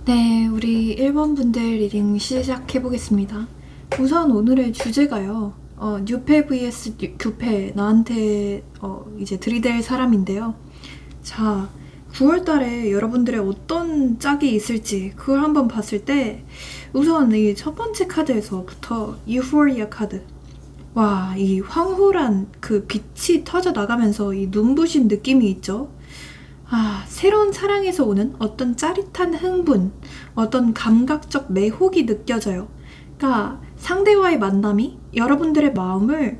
네, 우리 1번 분들 리딩 시작해보겠습니다. 우선 오늘의 주제가요. 뉴페 vs 규페, 나한테 이제 들이댈 사람인데요. 자, 9월달에 여러분들의 어떤 짝이 있을지 그걸 한번 봤을 때 우선 이 첫 번째 카드에서부터 유포리아 카드. 와, 이 황홀한 그 빛이 터져 나가면서 이 눈부신 느낌이 있죠. 새로운 사랑에서 오는 어떤 짜릿한 흥분, 어떤 감각적 매혹이 느껴져요. 그러니까 상대와의 만남이 여러분들의 마음을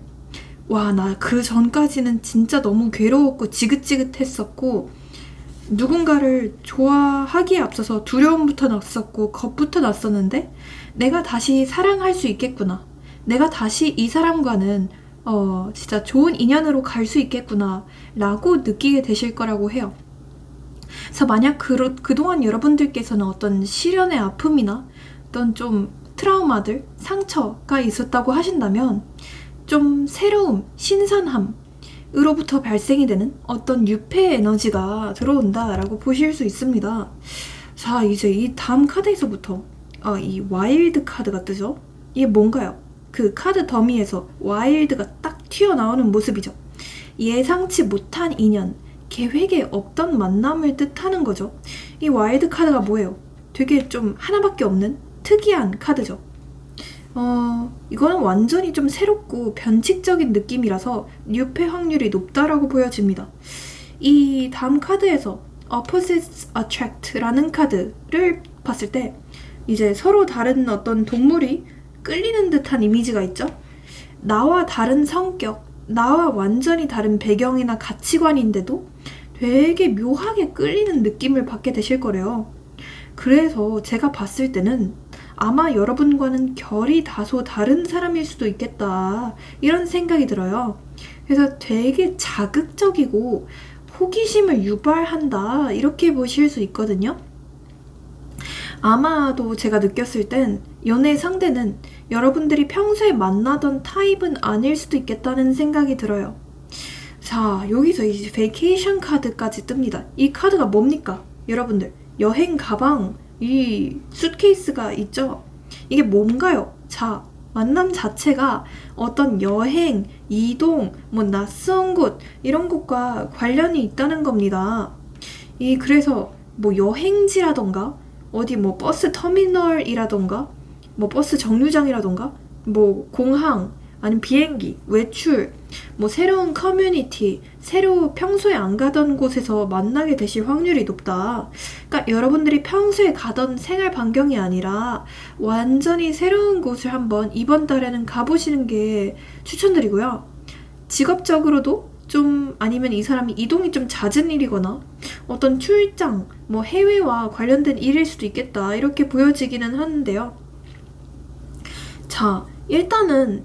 나 그 전까지는 진짜 너무 괴로웠고 지긋지긋했었고 누군가를 좋아하기에 앞서서 두려움부터 났었고 겁부터 났었는데 내가 다시 사랑할 수 있겠구나. 내가 다시 이 사람과는 진짜 좋은 인연으로 갈 수 있겠구나 라고 느끼게 되실 거라고 해요. 그래서 만약 그동안 여러분들께서는 어떤 시련의 아픔이나 어떤 좀 트라우마들, 상처가 있었다고 하신다면 좀 새로움, 신선함으로부터 발생이 되는 어떤 유폐 에너지가 들어온다라고 보실 수 있습니다. 자, 이제 이 다음 카드에서부터 이 와일드 카드가 뜨죠? 이게 뭔가요? 그 카드 더미에서 와일드가 딱 튀어나오는 모습이죠. 예상치 못한 인연, 계획에 없던 만남을 뜻하는 거죠. 이 와일드 카드가 뭐예요? 되게 좀 하나밖에 없는 특이한 카드죠. 이거는 완전히 좀 새롭고 변칙적인 느낌이라서 뉴페 확률이 높다라고 보여집니다. 이 다음 카드에서 Opposites Attract라는 카드를 봤을 때 이제 서로 다른 어떤 동물이 끌리는 듯한 이미지가 있죠? 나와 다른 성격, 나와 완전히 다른 배경이나 가치관인데도 되게 묘하게 끌리는 느낌을 받게 되실 거래요. 그래서 제가 봤을 때는 아마 여러분과는 결이 다소 다른 사람일 수도 있겠다 이런 생각이 들어요. 그래서 되게 자극적이고 호기심을 유발한다 이렇게 보실 수 있거든요. 아마도 제가 느꼈을 땐 연애 상대는 여러분들이 평소에 만나던 타입은 아닐 수도 있겠다는 생각이 들어요. 자, 여기서 이제 베이케이션 카드까지 뜹니다. 이 카드가 뭡니까? 여러분들, 여행 가방, 이 수트케이스가 있죠? 이게 뭔가요? 자, 만남 자체가 어떤 여행, 이동, 낯선 곳 이런 곳과 관련이 있다는 겁니다. 그래서 여행지라던가 어디 버스 터미널이라던가 버스 정류장이라던가 공항 아니면 비행기, 외출, 새로운 커뮤니티, 평소에 안 가던 곳에서 만나게 되실 확률이 높다. 그러니까 여러분들이 평소에 가던 생활 반경이 아니라 완전히 새로운 곳을 한번 이번 달에는 가보시는 게 추천드리고요. 직업적으로도 좀 아니면 이 사람이 이동이 좀 잦은 일이거나 어떤 출장, 해외와 관련된 일일 수도 있겠다 이렇게 보여지기는 하는데요. 자, 일단은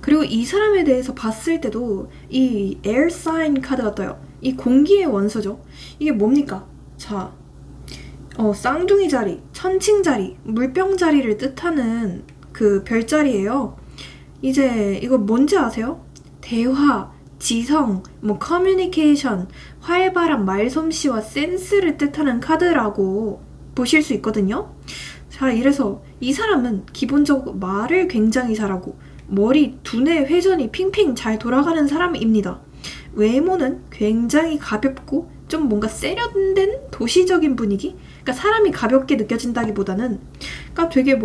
그리고 이 사람에 대해서 봤을 때도 이 에어 사인 카드가 떠요. 이 공기의 원소죠. 이게 뭡니까? 자, 쌍둥이 자리, 천칭 자리, 물병 자리를 뜻하는 그 별자리예요. 이제 이거 뭔지 아세요? 대화, 지성, 커뮤니케이션, 활발한 말솜씨와 센스를 뜻하는 카드라고 보실 수 있거든요. 자, 이래서 이 사람은 기본적으로 말을 굉장히 잘하고 머리, 두뇌 회전이 핑핑 잘 돌아가는 사람입니다. 외모는 굉장히 가볍고 좀 뭔가 세련된 도시적인 분위기? 그러니까 사람이 가볍게 느껴진다기보다는 그러니까 되게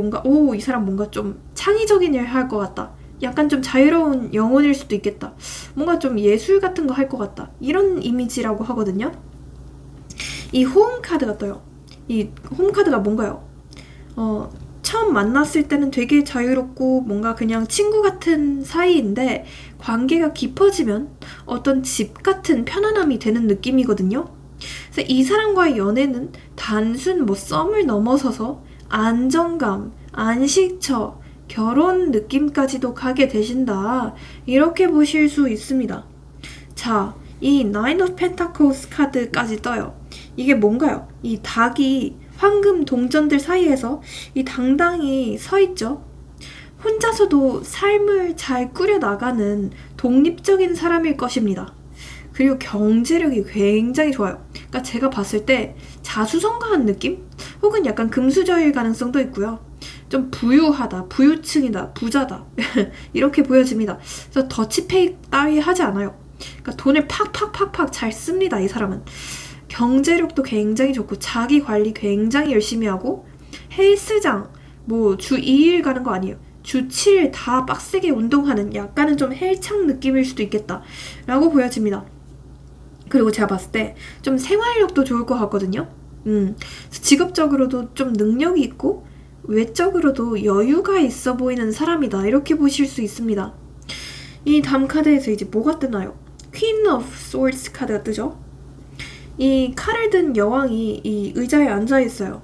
이 사람 뭔가 좀 창의적인 일 할 것 같다. 약간 좀 자유로운 영혼일 수도 있겠다. 뭔가 좀 예술 같은 거 할 것 같다. 이런 이미지라고 하거든요. 이 홈 카드가 떠요. 이 홈 카드가 뭔가요? 처음 만났을 때는 되게 자유롭고 뭔가 그냥 친구 같은 사이인데 관계가 깊어지면 어떤 집 같은 편안함이 되는 느낌이거든요. 그래서 이 사람과의 연애는 단순 뭐 썸을 넘어서서 안정감, 안식처, 결혼 느낌까지도 가게 되신다. 이렇게 보실 수 있습니다. 자, 이 Nine of Pentacles 카드까지 떠요. 이게 뭔가요? 이 닭이 황금 동전들 사이에서 이 당당히 서 있죠. 혼자서도 삶을 잘 꾸려나가는 독립적인 사람일 것입니다. 그리고 경제력이 굉장히 좋아요. 그러니까 제가 봤을 때 자수성가한 느낌? 혹은 약간 금수저일 가능성도 있고요. 좀 부유하다, 부유층이다, 부자다 이렇게 보여집니다. 그래서 더치페이 따위 하지 않아요. 그러니까 돈을 팍팍팍팍 잘 씁니다. 이 사람은. 경제력도 굉장히 좋고 자기 관리 굉장히 열심히 하고 헬스장 뭐 주 2일 가는 거 아니에요. 주 7일 다 빡세게 운동하는 약간은 좀 헬창 느낌일 수도 있겠다 라고 보여집니다. 그리고 제가 봤을 때 좀 생활력도 좋을 것 같거든요. 직업적으로도 좀 능력이 있고 외적으로도 여유가 있어 보이는 사람이다 이렇게 보실 수 있습니다. 이 다음 카드에서 이제 뭐가 뜨나요? Queen of Swords 카드가 뜨죠. 이 칼을 든 여왕이 이 의자에 앉아있어요.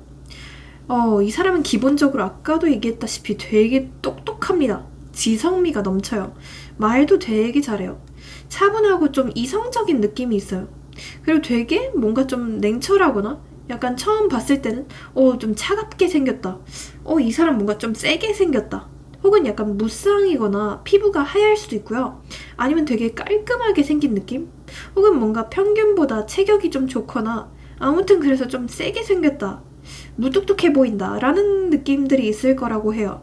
이 사람은 기본적으로 아까도 얘기했다시피 되게 똑똑합니다. 지성미가 넘쳐요. 말도 되게 잘해요. 차분하고 좀 이성적인 느낌이 있어요. 그리고 되게 뭔가 좀 냉철하거나 약간 처음 봤을 때는 좀 차갑게 생겼다. 이 사람 뭔가 좀 세게 생겼다. 혹은 약간 무쌍이거나 피부가 하얄 수도 있고요. 아니면 되게 깔끔하게 생긴 느낌? 혹은 뭔가 평균보다 체격이 좀 좋거나 아무튼 그래서 좀 세게 생겼다. 무뚝뚝해 보인다 라는 느낌들이 있을 거라고 해요.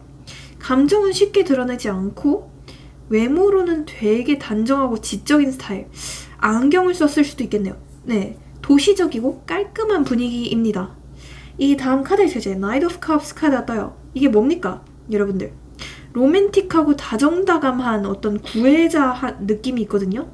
감정은 쉽게 드러내지 않고 외모로는 되게 단정하고 지적인 스타일. 안경을 썼을 수도 있겠네요. 네, 도시적이고 깔끔한 분위기입니다. 이 다음 카드에서 이제 Knight of Cups 카드가 떠요. 이게 뭡니까? 여러분들 로맨틱하고 다정다감한 어떤 구애자 느낌이 있거든요.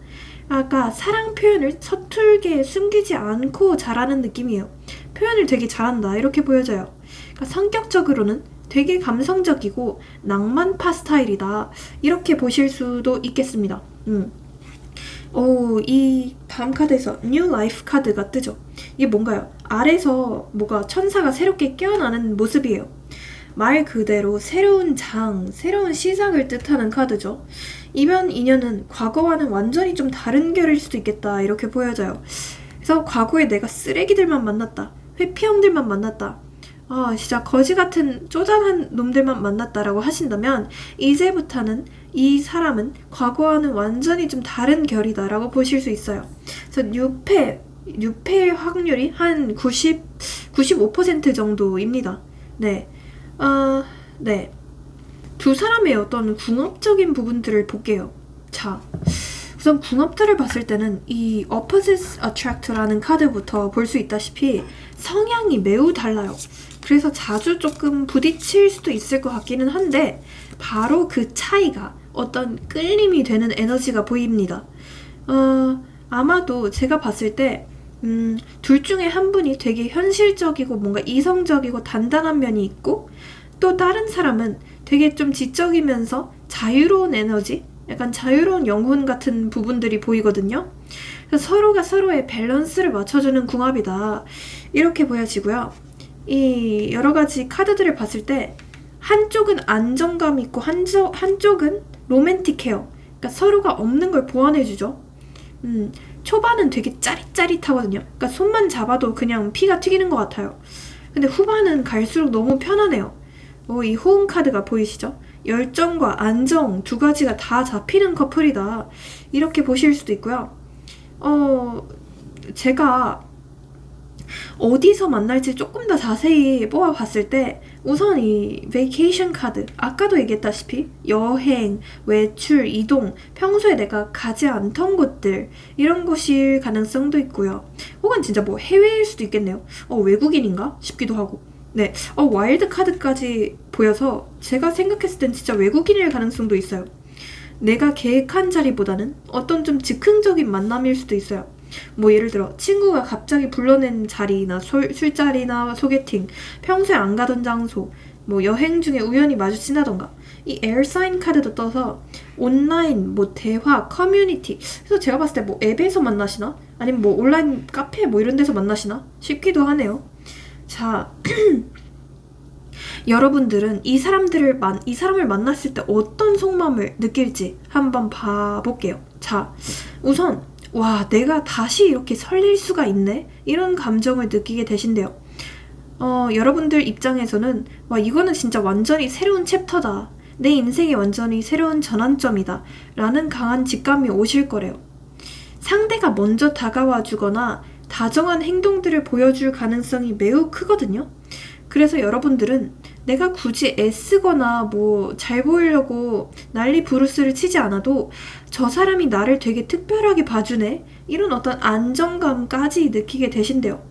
아까 사랑 표현을 서툴게 숨기지 않고 잘하는 느낌이에요. 표현을 되게 잘한다 이렇게 보여져요. 그러니까 성격적으로는 되게 감성적이고 낭만파 스타일이다 이렇게 보실 수도 있겠습니다. 이 다음 카드에서 New Life 카드가 뜨죠. 이게 뭔가요? 아래서 뭐가 천사가 새롭게 깨어나는 모습이에요. 말 그대로 새로운 장, 새로운 시작을 뜻하는 카드죠. 이번 인연은 과거와는 완전히 좀 다른 결일 수도 있겠다 이렇게 보여져요. 그래서 과거에 내가 쓰레기들만 만났다, 회피형들만 만났다, 진짜 거지 같은 쪼잔한 놈들만 만났다라고 하신다면 이제부터는 이 사람은 과거와는 완전히 좀 다른 결이다라고 보실 수 있어요. 그래서 6패의 확률이 한 95% 정도입니다. 네. 네. 두 사람의 어떤 궁합적인 부분들을 볼게요. 자, 우선 궁합들을 봤을 때는 이 Opposites Attract라는 카드부터 볼 수 있다시피 성향이 매우 달라요. 그래서 자주 조금 부딪힐 수도 있을 것 같기는 한데 바로 그 차이가 어떤 끌림이 되는 에너지가 보입니다. 아마도 제가 봤을 때 둘 중에 한 분이 되게 현실적이고 뭔가 이성적이고 단단한 면이 있고 또 다른 사람은 되게 좀 지적이면서 자유로운 에너지, 약간 자유로운 영혼 같은 부분들이 보이거든요. 그래서 서로가 서로의 밸런스를 맞춰주는 궁합이다 이렇게 보여지고요. 이 여러 가지 카드들을 봤을 때 한쪽은 안정감 있고 한쪽은 로맨틱해요. 그러니까 서로가 없는 걸 보완해주죠. 초반은 되게 짜릿짜릿하거든요. 그러니까 손만 잡아도 그냥 피가 튀기는 것 같아요. 근데 후반은 갈수록 너무 편하네요. 이 호응 카드가 보이시죠? 열정과 안정 두 가지가 다 잡히는 커플이다 이렇게 보실 수도 있고요. 제가 어디서 만날지 조금 더 자세히 뽑아봤을 때 우선 이 베이케이션 카드, 아까도 얘기했다시피 여행, 외출, 이동, 평소에 내가 가지 않던 곳들 이런 곳일 가능성도 있고요. 혹은 진짜 뭐 해외일 수도 있겠네요. 외국인인가 싶기도 하고. 네, 와일드 카드까지 보여서 제가 생각했을 땐 진짜 외국인일 가능성도 있어요. 내가 계획한 자리보다는 어떤 좀 즉흥적인 만남일 수도 있어요. 뭐 예를 들어 친구가 갑자기 불러낸 자리나 술자리나 소개팅, 평소에 안 가던 장소, 뭐 여행 중에 우연히 마주친다던가. 이 에어사인 카드도 떠서 온라인 뭐 대화 커뮤니티, 그래서 제가 봤을 때 뭐 앱에서 만나시나 아니면 뭐 온라인 카페 뭐 이런 데서 만나시나 싶기도 하네요. 자, 여러분들은 이 사람을 만났을 때 어떤 속마음을 느낄지 한번 봐볼게요. 자, 우선 와, 내가 다시 이렇게 설릴 수가 있네? 이런 감정을 느끼게 되신대요. 여러분들 입장에서는 와, 이거는 진짜 완전히 새로운 챕터다. 내 인생이 완전히 새로운 전환점이다. 라는 강한 직감이 오실 거래요. 상대가 먼저 다가와 주거나 다정한 행동들을 보여줄 가능성이 매우 크거든요. 그래서 여러분들은 내가 굳이 애쓰거나 뭐 잘 보이려고 난리 부르스를 치지 않아도 저 사람이 나를 되게 특별하게 봐주네? 이런 어떤 안정감까지 느끼게 되신대요.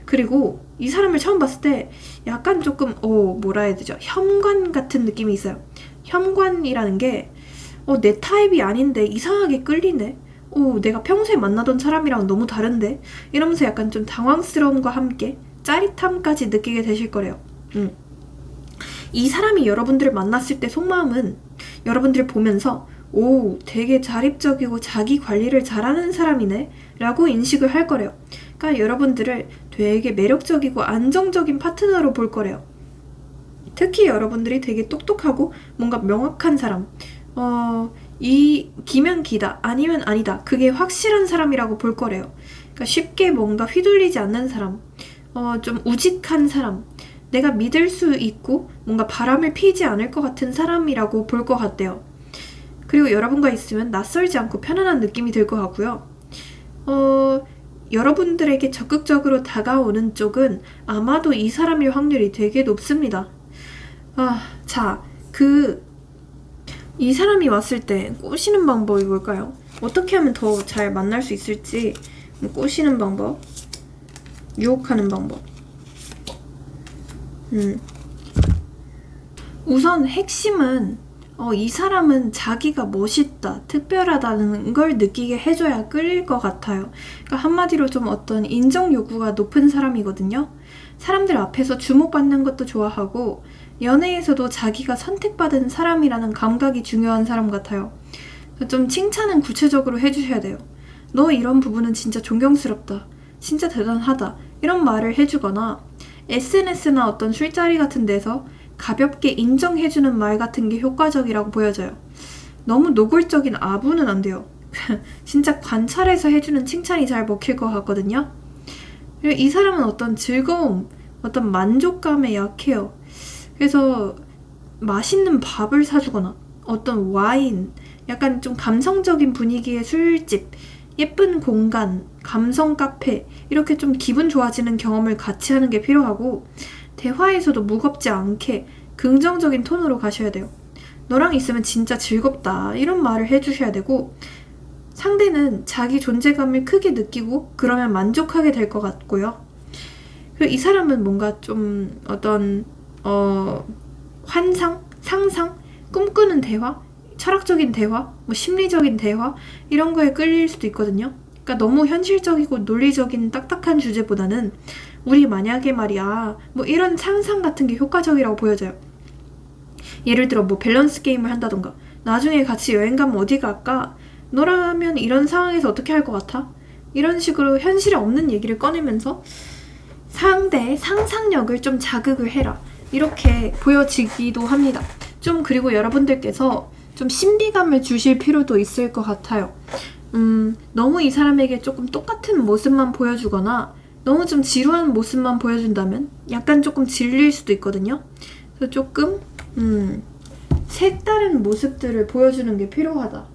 그리고 이 사람을 처음 봤을 때 약간 조금 뭐라 해야 되죠? 현관 같은 느낌이 있어요. 현관이라는 게 내 타입이 아닌데 이상하게 끌리네? 내가 평소에 만나던 사람이랑 너무 다른데? 이러면서 약간 좀 당황스러움과 함께 짜릿함까지 느끼게 되실 거래요. 이 사람이 여러분들을 만났을 때 속마음은 여러분들을 보면서 되게 자립적이고 자기 관리를 잘하는 사람이네 라고 인식을 할 거래요. 그러니까 여러분들을 되게 매력적이고 안정적인 파트너로 볼 거래요. 특히 여러분들이 되게 똑똑하고 뭔가 명확한 사람, 이 기면 기다 아니면 아니다, 그게 확실한 사람이라고 볼 거래요. 그러니까 쉽게 뭔가 휘둘리지 않는 사람, 좀 우직한 사람, 내가 믿을 수 있고 뭔가 바람을 피지 않을 것 같은 사람이라고 볼 것 같대요. 그리고 여러분과 있으면 낯설지 않고 편안한 느낌이 들 것 같고요. 여러분들에게 적극적으로 다가오는 쪽은 아마도 이 사람일 확률이 되게 높습니다. 자, 이 사람이 왔을 때 꼬시는 방법이 뭘까요? 어떻게 하면 더 잘 만날 수 있을지. 꼬시는 방법, 유혹하는 방법. 우선 핵심은 이 사람은 자기가 멋있다, 특별하다는 걸 느끼게 해줘야 끌릴 것 같아요. 그러니까 한마디로 좀 어떤 인정 요구가 높은 사람이거든요. 사람들 앞에서 주목받는 것도 좋아하고 연애에서도 자기가 선택받은 사람이라는 감각이 중요한 사람 같아요. 좀 칭찬은 구체적으로 해주셔야 돼요. 너 이런 부분은 진짜 존경스럽다, 진짜 대단하다, 이런 말을 해주거나 SNS나 어떤 술자리 같은 데서 가볍게 인정해주는 말 같은 게 효과적이라고 보여져요. 너무 노골적인 아부는 안 돼요. 진짜 관찰해서 해주는 칭찬이 잘 먹힐 것 같거든요. 그리고 이 사람은 어떤 즐거움, 어떤 만족감에 약해요. 그래서 맛있는 밥을 사주거나 어떤 와인, 약간 좀 감성적인 분위기의 술집, 예쁜 공간, 감성 카페, 이렇게 좀 기분 좋아지는 경험을 같이 하는 게 필요하고, 대화에서도 무겁지 않게 긍정적인 톤으로 가셔야 돼요. 너랑 있으면 진짜 즐겁다, 이런 말을 해주셔야 되고, 상대는 자기 존재감을 크게 느끼고 그러면 만족하게 될 것 같고요. 그리고 이 사람은 뭔가 좀 어떤 환상, 상상, 꿈꾸는 대화, 철학적인 대화, 뭐 심리적인 대화, 이런 거에 끌릴 수도 있거든요. 그러니까 너무 현실적이고 논리적인 딱딱한 주제보다는 우리 만약에 말이야, 뭐 이런 상상 같은 게 효과적이라고 보여져요. 예를 들어 뭐 밸런스 게임을 한다던가, 나중에 같이 여행 가면 어디 갈까? 너라면 이런 상황에서 어떻게 할 것 같아? 이런 식으로 현실에 없는 얘기를 꺼내면서 상대의 상상력을 좀 자극을 해라, 이렇게 보여지기도 합니다. 좀 그리고 여러분들께서 좀 신비감을 주실 필요도 있을 것 같아요. 너무 이 사람에게 조금 똑같은 모습만 보여주거나 너무 좀 지루한 모습만 보여준다면 약간 조금 질릴 수도 있거든요. 그래서 조금 색다른 모습들을 보여주는 게 필요하다,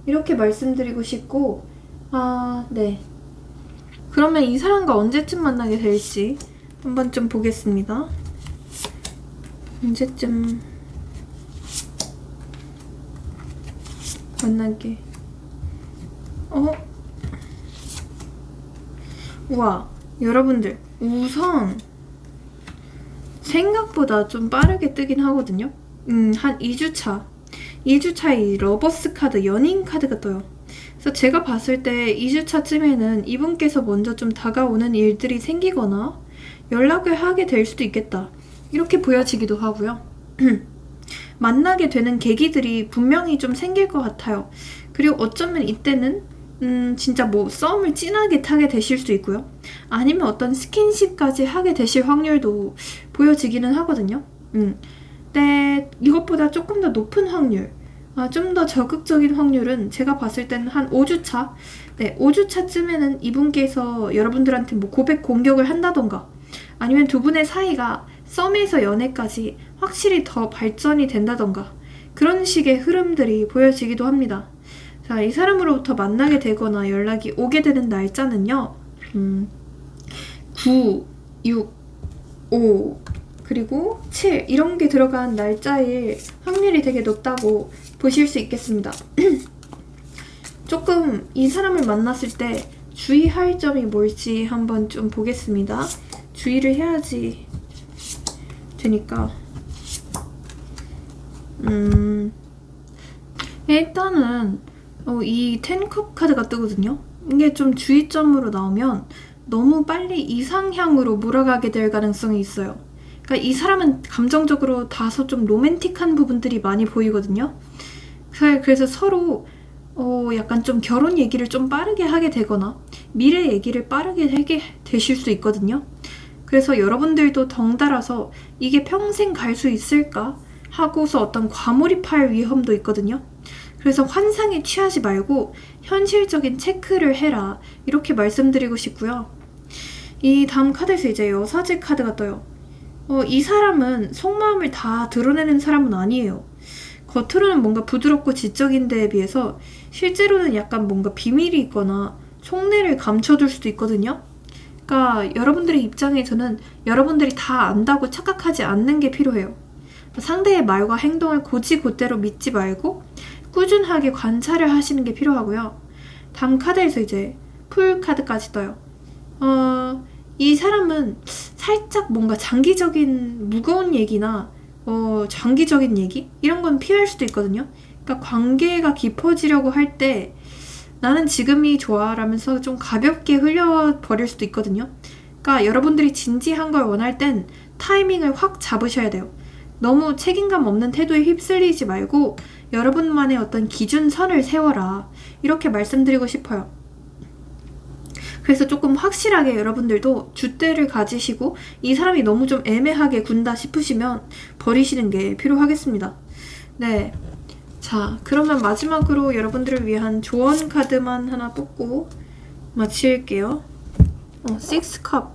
이렇게 말씀드리고 싶고, 네. 그러면 이 사람과 언제쯤 만나게 될지 한번 좀 보겠습니다. 언제쯤 만나게. 우와, 여러분들 우선 생각보다 좀 빠르게 뜨긴 하거든요. 한 2주차 이 러버스 카드, 연인 카드가 떠요. 그래서 제가 봤을 때 2주차쯤에는 이분께서 먼저 좀 다가오는 일들이 생기거나 연락을 하게 될 수도 있겠다, 이렇게 보여지기도 하고요. 만나게 되는 계기들이 분명히 좀 생길 것 같아요. 그리고 어쩌면 이때는 진짜 뭐 썸을 진하게 타게 되실 수 있고요. 아니면 어떤 스킨십까지 하게 되실 확률도 보여지기는 하거든요. 근데 이것보다 조금 더 높은 확률, 좀 더 적극적인 확률은 제가 봤을 때는 한 5주차? 네, 5주차쯤에는 이분께서 여러분들한테 뭐 고백 공격을 한다던가 아니면 두 분의 사이가 썸에서 연애까지 확실히 더 발전이 된다던가 그런 식의 흐름들이 보여지기도 합니다. 자, 이 사람으로부터 만나게 되거나 연락이 오게 되는 날짜는요. 9, 6, 5 그리고 7 이런 게 들어간 날짜일 확률이 되게 높다고 보실 수 있겠습니다. 조금 이 사람을 만났을 때 주의할 점이 뭘지 한번 좀 보겠습니다. 주의를 해야지 되니까 일단은 이 10컵 카드가 뜨거든요. 이게 좀 주의점으로 나오면 너무 빨리 이상향으로 몰아가게 될 가능성이 있어요. 그러니까 이 사람은 감정적으로 다소 좀 로맨틱한 부분들이 많이 보이거든요. 그래서 서로 약간 좀 결혼 얘기를 좀 빠르게 하게 되거나 미래 얘기를 빠르게 하게 되실 수 있거든요. 그래서 여러분들도 덩달아서 이게 평생 갈 수 있을까 하고서 어떤 과몰입할 위험도 있거든요. 그래서 환상에 취하지 말고 현실적인 체크를 해라 이렇게 말씀드리고 싶고요. 이 다음 카드에서 이제 여사제 카드가 떠요. 이 사람은 속마음을 다 드러내는 사람은 아니에요. 겉으로는 뭔가 부드럽고 지적인 데에 비해서 실제로는 약간 뭔가 비밀이 있거나 속내를 감춰둘 수도 있거든요. 그러니까 여러분들의 입장에서는 여러분들이 다 안다고 착각하지 않는 게 필요해요. 상대의 말과 행동을 곧이곧대로 믿지 말고 꾸준하게 관찰을 하시는 게 필요하고요. 다음 카드에서 이제 풀 카드까지 떠요. 이 사람은 살짝 뭔가 장기적인 무거운 얘기나 장기적인 얘기? 이런 건 피할 수도 있거든요. 그러니까 관계가 깊어지려고 할 때 나는 지금이 좋아 라면서 좀 가볍게 흘려버릴 수도 있거든요. 그러니까 여러분들이 진지한 걸 원할 땐 타이밍을 확 잡으셔야 돼요. 너무 책임감 없는 태도에 휩쓸리지 말고 여러분만의 어떤 기준선을 세워라 이렇게 말씀드리고 싶어요. 그래서 조금 확실하게 여러분들도 줏대를 가지시고 이 사람이 너무 좀 애매하게 군다 싶으시면 버리시는 게 필요하겠습니다. 네, 자 그러면 마지막으로 여러분들을 위한 조언 카드만 하나 뽑고 마칠게요. 6컵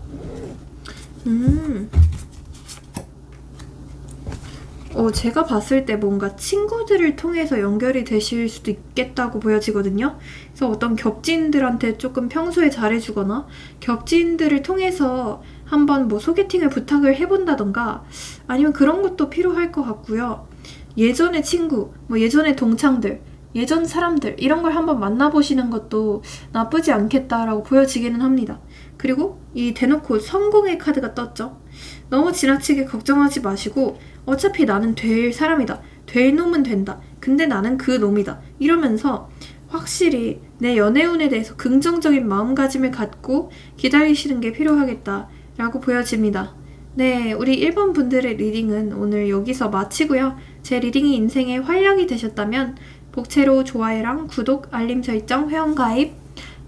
제가 봤을 때 뭔가 친구들을 통해서 연결이 되실 수도 있겠다고 보여지거든요. 그래서 어떤 겹지인들한테 조금 평소에 잘해주거나 겹지인들을 통해서 한번 뭐 소개팅을 부탁을 해본다던가 아니면 그런 것도 필요할 것 같고요. 예전의 친구, 뭐 예전의 동창들, 예전 사람들 이런 걸 한번 만나보시는 것도 나쁘지 않겠다라고 보여지기는 합니다. 그리고 이 대놓고 성공의 카드가 떴죠. 너무 지나치게 걱정하지 마시고 어차피 나는 될 사람이다. 될 놈은 된다. 근데 나는 그 놈이다. 이러면서 확실히 내 연애운에 대해서 긍정적인 마음가짐을 갖고 기다리시는 게 필요하겠다라고 보여집니다. 네, 우리 1번 분들의 리딩은 오늘 여기서 마치고요. 제 리딩이 인생의 활력이 되셨다면 복채로 좋아요랑 구독, 알림 설정, 회원가입,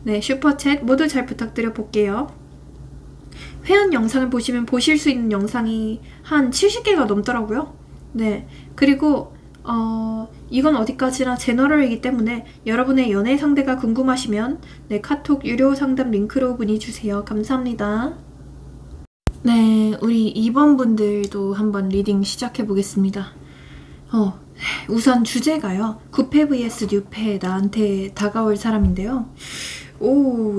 네, 슈퍼챗 모두 잘 부탁드려 볼게요. 회원 영상을 보시면 보실 수 있는 영상이 한 70개가 넘더라고요. 네, 그리고 이건 어디까지나 제너럴이기 때문에 여러분의 연애 상대가 궁금하시면 네, 카톡 유료 상담 링크로 문의 주세요. 감사합니다. 네, 우리 2번 분들도 한번 리딩 시작해 보겠습니다. 우선 주제가요. 9패 vs 6패 나한테 다가올 사람인데요.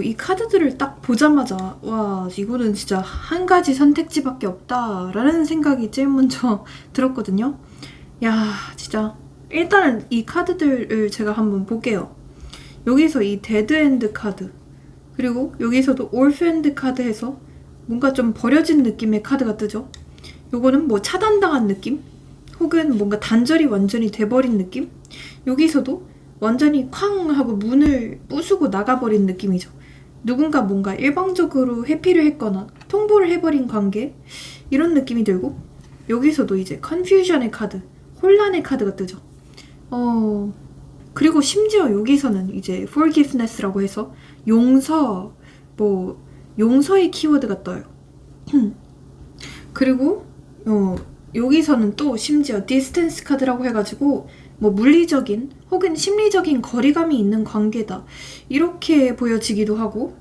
이 카드들을 딱 보자마자 와, 이거는 진짜 한 가지 선택지밖에 없다라는 생각이 제일 먼저 들었거든요. 야, 진짜 일단은 이 카드들을 제가 한번 볼게요. 여기서 이 데드엔드 카드, 그리고 여기서도 올프엔드 카드 해서 뭔가 좀 버려진 느낌의 카드가 뜨죠. 요거는 뭐 차단당한 느낌? 혹은 뭔가 단절이 완전히 돼버린 느낌? 여기서도 완전히 쾅 하고 문을 부수고 나가버린 느낌이죠. 누군가 뭔가 일방적으로 회피를 했거나 통보를 해버린 관계? 이런 느낌이 들고, 여기서도 이제 confusion의 카드, 혼란의 카드가 뜨죠. 그리고 심지어 여기서는 이제 forgiveness라고 해서 용서, 뭐 용서의 키워드가 떠요. 그리고 여기서는 또 심지어 distance 카드라고 해가지고 뭐 물리적인 혹은 심리적인 거리감이 있는 관계다 이렇게 보여지기도 하고,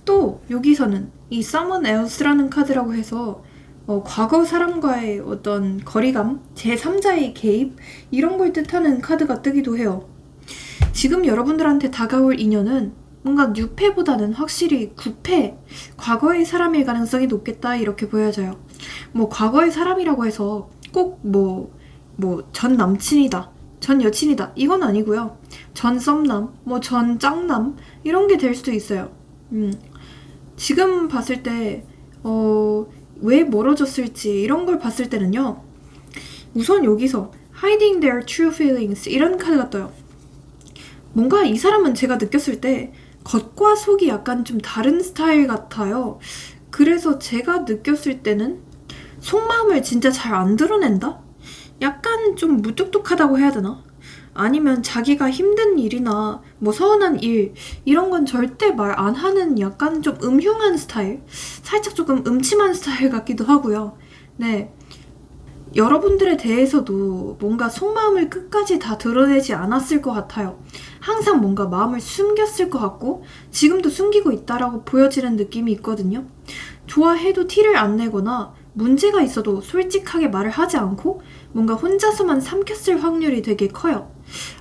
또 여기서는 이 someone else라는 카드라고 해서 과거 사람과의 어떤 거리감, 제3자의 개입 이런 걸 뜻하는 카드가 뜨기도 해요. 지금 여러분들한테 다가올 인연은 뭔가 뉴페보다는 확실히 구페, 과거의 사람일 가능성이 높겠다 이렇게 보여져요. 뭐 과거의 사람이라고 해서 꼭 전 남친이다, 전 여친이다 이건 아니고요. 전 썸남, 뭐 전 짝남 이런 게 될 수도 있어요. 지금 봤을 때 왜 멀어졌을지 이런 걸 봤을 때는요. 우선 여기서 hiding their true feelings 이런 카드가 떠요. 뭔가 이 사람은 제가 느꼈을 때 겉과 속이 약간 좀 다른 스타일 같아요. 그래서 제가 느꼈을 때는 속마음을 진짜 잘 안 드러낸다? 약간 좀 무뚝뚝하다고 해야 되나? 아니면 자기가 힘든 일이나 뭐 서운한 일 이런 건 절대 말 안 하는 약간 좀 음흉한 스타일? 살짝 조금 음침한 스타일 같기도 하고요. 네. 여러분들에 대해서도 뭔가 속마음을 끝까지 다 드러내지 않았을 것 같아요. 항상 뭔가 마음을 숨겼을 것 같고 지금도 숨기고 있다라고 보여지는 느낌이 있거든요. 좋아해도 티를 안 내거나 문제가 있어도 솔직하게 말을 하지 않고 뭔가 혼자서만 삼켰을 확률이 되게 커요.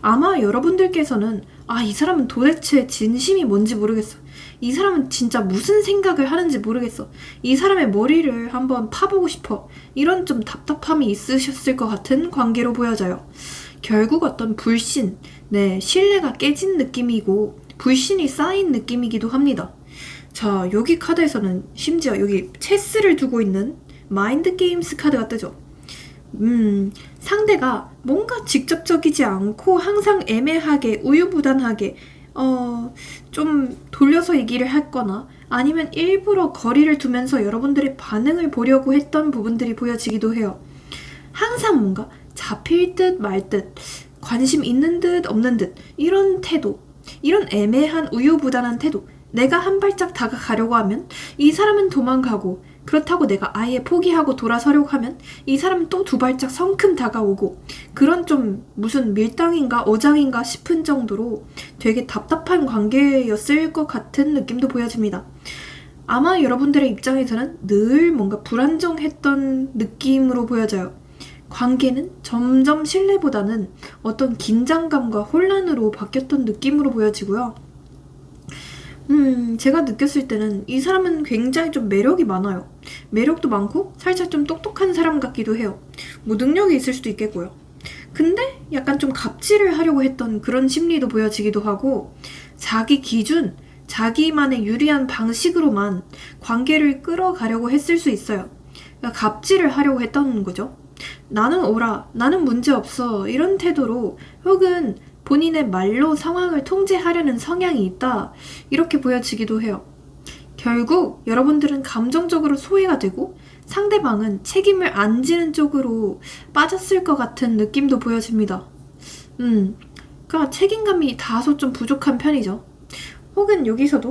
아마 여러분들께서는 이 사람은 도대체 진심이 뭔지 모르겠어. 이 사람은 진짜 무슨 생각을 하는지 모르겠어. 이 사람의 머리를 한번 파보고 싶어. 이런 좀 답답함이 있으셨을 것 같은 관계로 보여져요. 결국 어떤 불신, 신뢰가 깨진 느낌이고 불신이 쌓인 느낌이기도 합니다. 자, 여기 카드에서는 심지어 여기 체스를 두고 있는 마인드 게임스 카드가 뜨죠. 상대가 뭔가 직접적이지 않고 항상 애매하게 우유부단하게 좀 돌려서 얘기를 했거나 아니면 일부러 거리를 두면서 여러분들의 반응을 보려고 했던 부분들이 보여지기도 해요. 항상 뭔가 잡힐 듯 말 듯, 관심 있는 듯 없는 듯 이런 태도, 이런 애매한 우유부단한 태도, 내가 한 발짝 다가가려고 하면 이 사람은 도망가고, 그렇다고 내가 아예 포기하고 돌아서려고 하면 이 사람은 또 두 발짝 성큼 다가오고, 그런 좀 무슨 밀당인가 어장인가 싶은 정도로 되게 답답한 관계였을 것 같은 느낌도 보여집니다. 아마 여러분들의 입장에서는 늘 뭔가 불안정했던 느낌으로 보여져요. 관계는 점점 신뢰보다는 어떤 긴장감과 혼란으로 바뀌었던 느낌으로 보여지고요. 제가 느꼈을 때는 이 사람은 굉장히 좀 매력이 많아요. 매력도 많고 살짝 좀 똑똑한 사람 같기도 해요. 뭐 능력이 있을 수도 있겠고요. 근데 약간 좀 갑질을 하려고 했던 그런 심리도 보여지기도 하고, 자기 기준, 자기만의 유리한 방식으로만 관계를 끌어가려고 했을 수 있어요. 그러니까 갑질을 하려고 했던 거죠. 나는 오라, 나는 문제없어 이런 태도로, 혹은 본인의 말로 상황을 통제하려는 성향이 있다 이렇게 보여지기도 해요. 결국 여러분들은 감정적으로 소외가 되고 상대방은 책임을 안 지는 쪽으로 빠졌을 것 같은 느낌도 보여집니다. 그러니까 책임감이 다소 좀 부족한 편이죠. 혹은 여기서도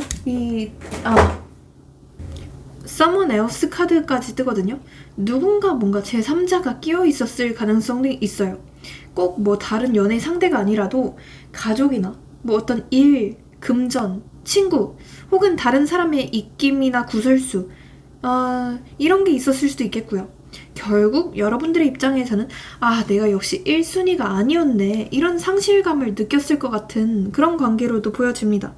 someone else 카드까지 뜨거든요. 누군가 뭔가 제3자가 끼어 있었을 가능성이 있어요. 꼭 뭐 다른 연애 상대가 아니라도 가족이나 뭐 어떤 일, 금전, 친구 혹은 다른 사람의 입김이나 구설수 이런 게 있었을 수도 있겠고요. 결국 여러분들의 입장에서는 내가 역시 1순위가 아니었네 이런 상실감을 느꼈을 것 같은 그런 관계로도 보여집니다.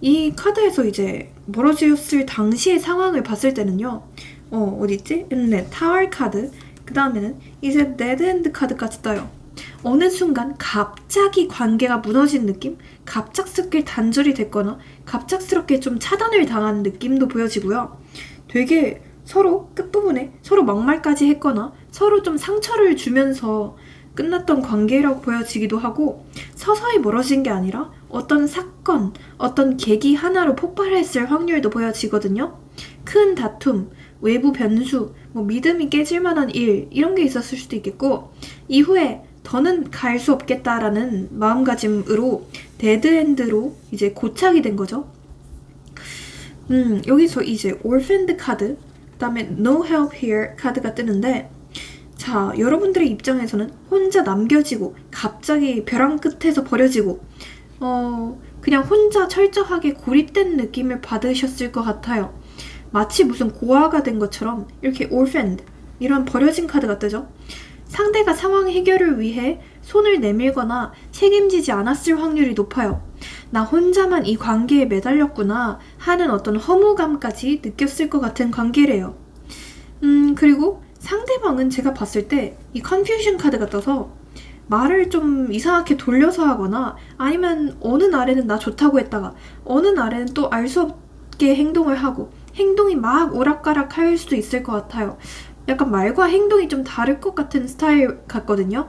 이 카드에서 이제 멀어졌을 당시의 상황을 봤을 때는요. 어디있지? 타월 카드, 그 다음에는 이제 데드핸드 카드까지 떠요. 어느 순간 갑자기 관계가 무너진 느낌? 갑작스럽게 단절이 됐거나 갑작스럽게 좀 차단을 당한 느낌도 보여지고요. 되게 서로 끝부분에 서로 막말까지 했거나 서로 좀 상처를 주면서 끝났던 관계라고 보여지기도 하고 서서히 멀어진 게 아니라 어떤 사건, 어떤 계기 하나로 폭발했을 확률도 보여지거든요. 큰 다툼, 외부 변수, 뭐 믿음이 깨질 만한 일 이런 게 있었을 수도 있겠고 이후에 더는 갈 수 없겠다라는 마음가짐으로 데드엔드로 이제 고착이 된 거죠. 여기서 이제 orphaned 카드, 그 다음에 no help here 카드가 뜨는데 자, 여러분들의 입장에서는 혼자 남겨지고 갑자기 벼랑 끝에서 버려지고 그냥 혼자 철저하게 고립된 느낌을 받으셨을 것 같아요. 마치 무슨 고아가 된 것처럼 이렇게 orphaned, 이런 버려진 카드가 뜨죠. 상대가 상황 해결을 위해 손을 내밀거나 책임지지 않았을 확률이 높아요. 나 혼자만 이 관계에 매달렸구나 하는 어떤 허무감까지 느꼈을 것 같은 관계래요. 그리고 상대방은 제가 봤을 때 이 컨퓨ዥن 카드가 떠서 말을 좀 이상하게 돌려서 하거나 아니면 어느 날에는 나 좋다고 했다가 어느 날에는 또 알 수 없게 행동을 하고 행동이 막 오락가락 할 수도 있을 것 같아요. 약간 말과 행동이 좀 다를 것 같은 스타일 같거든요.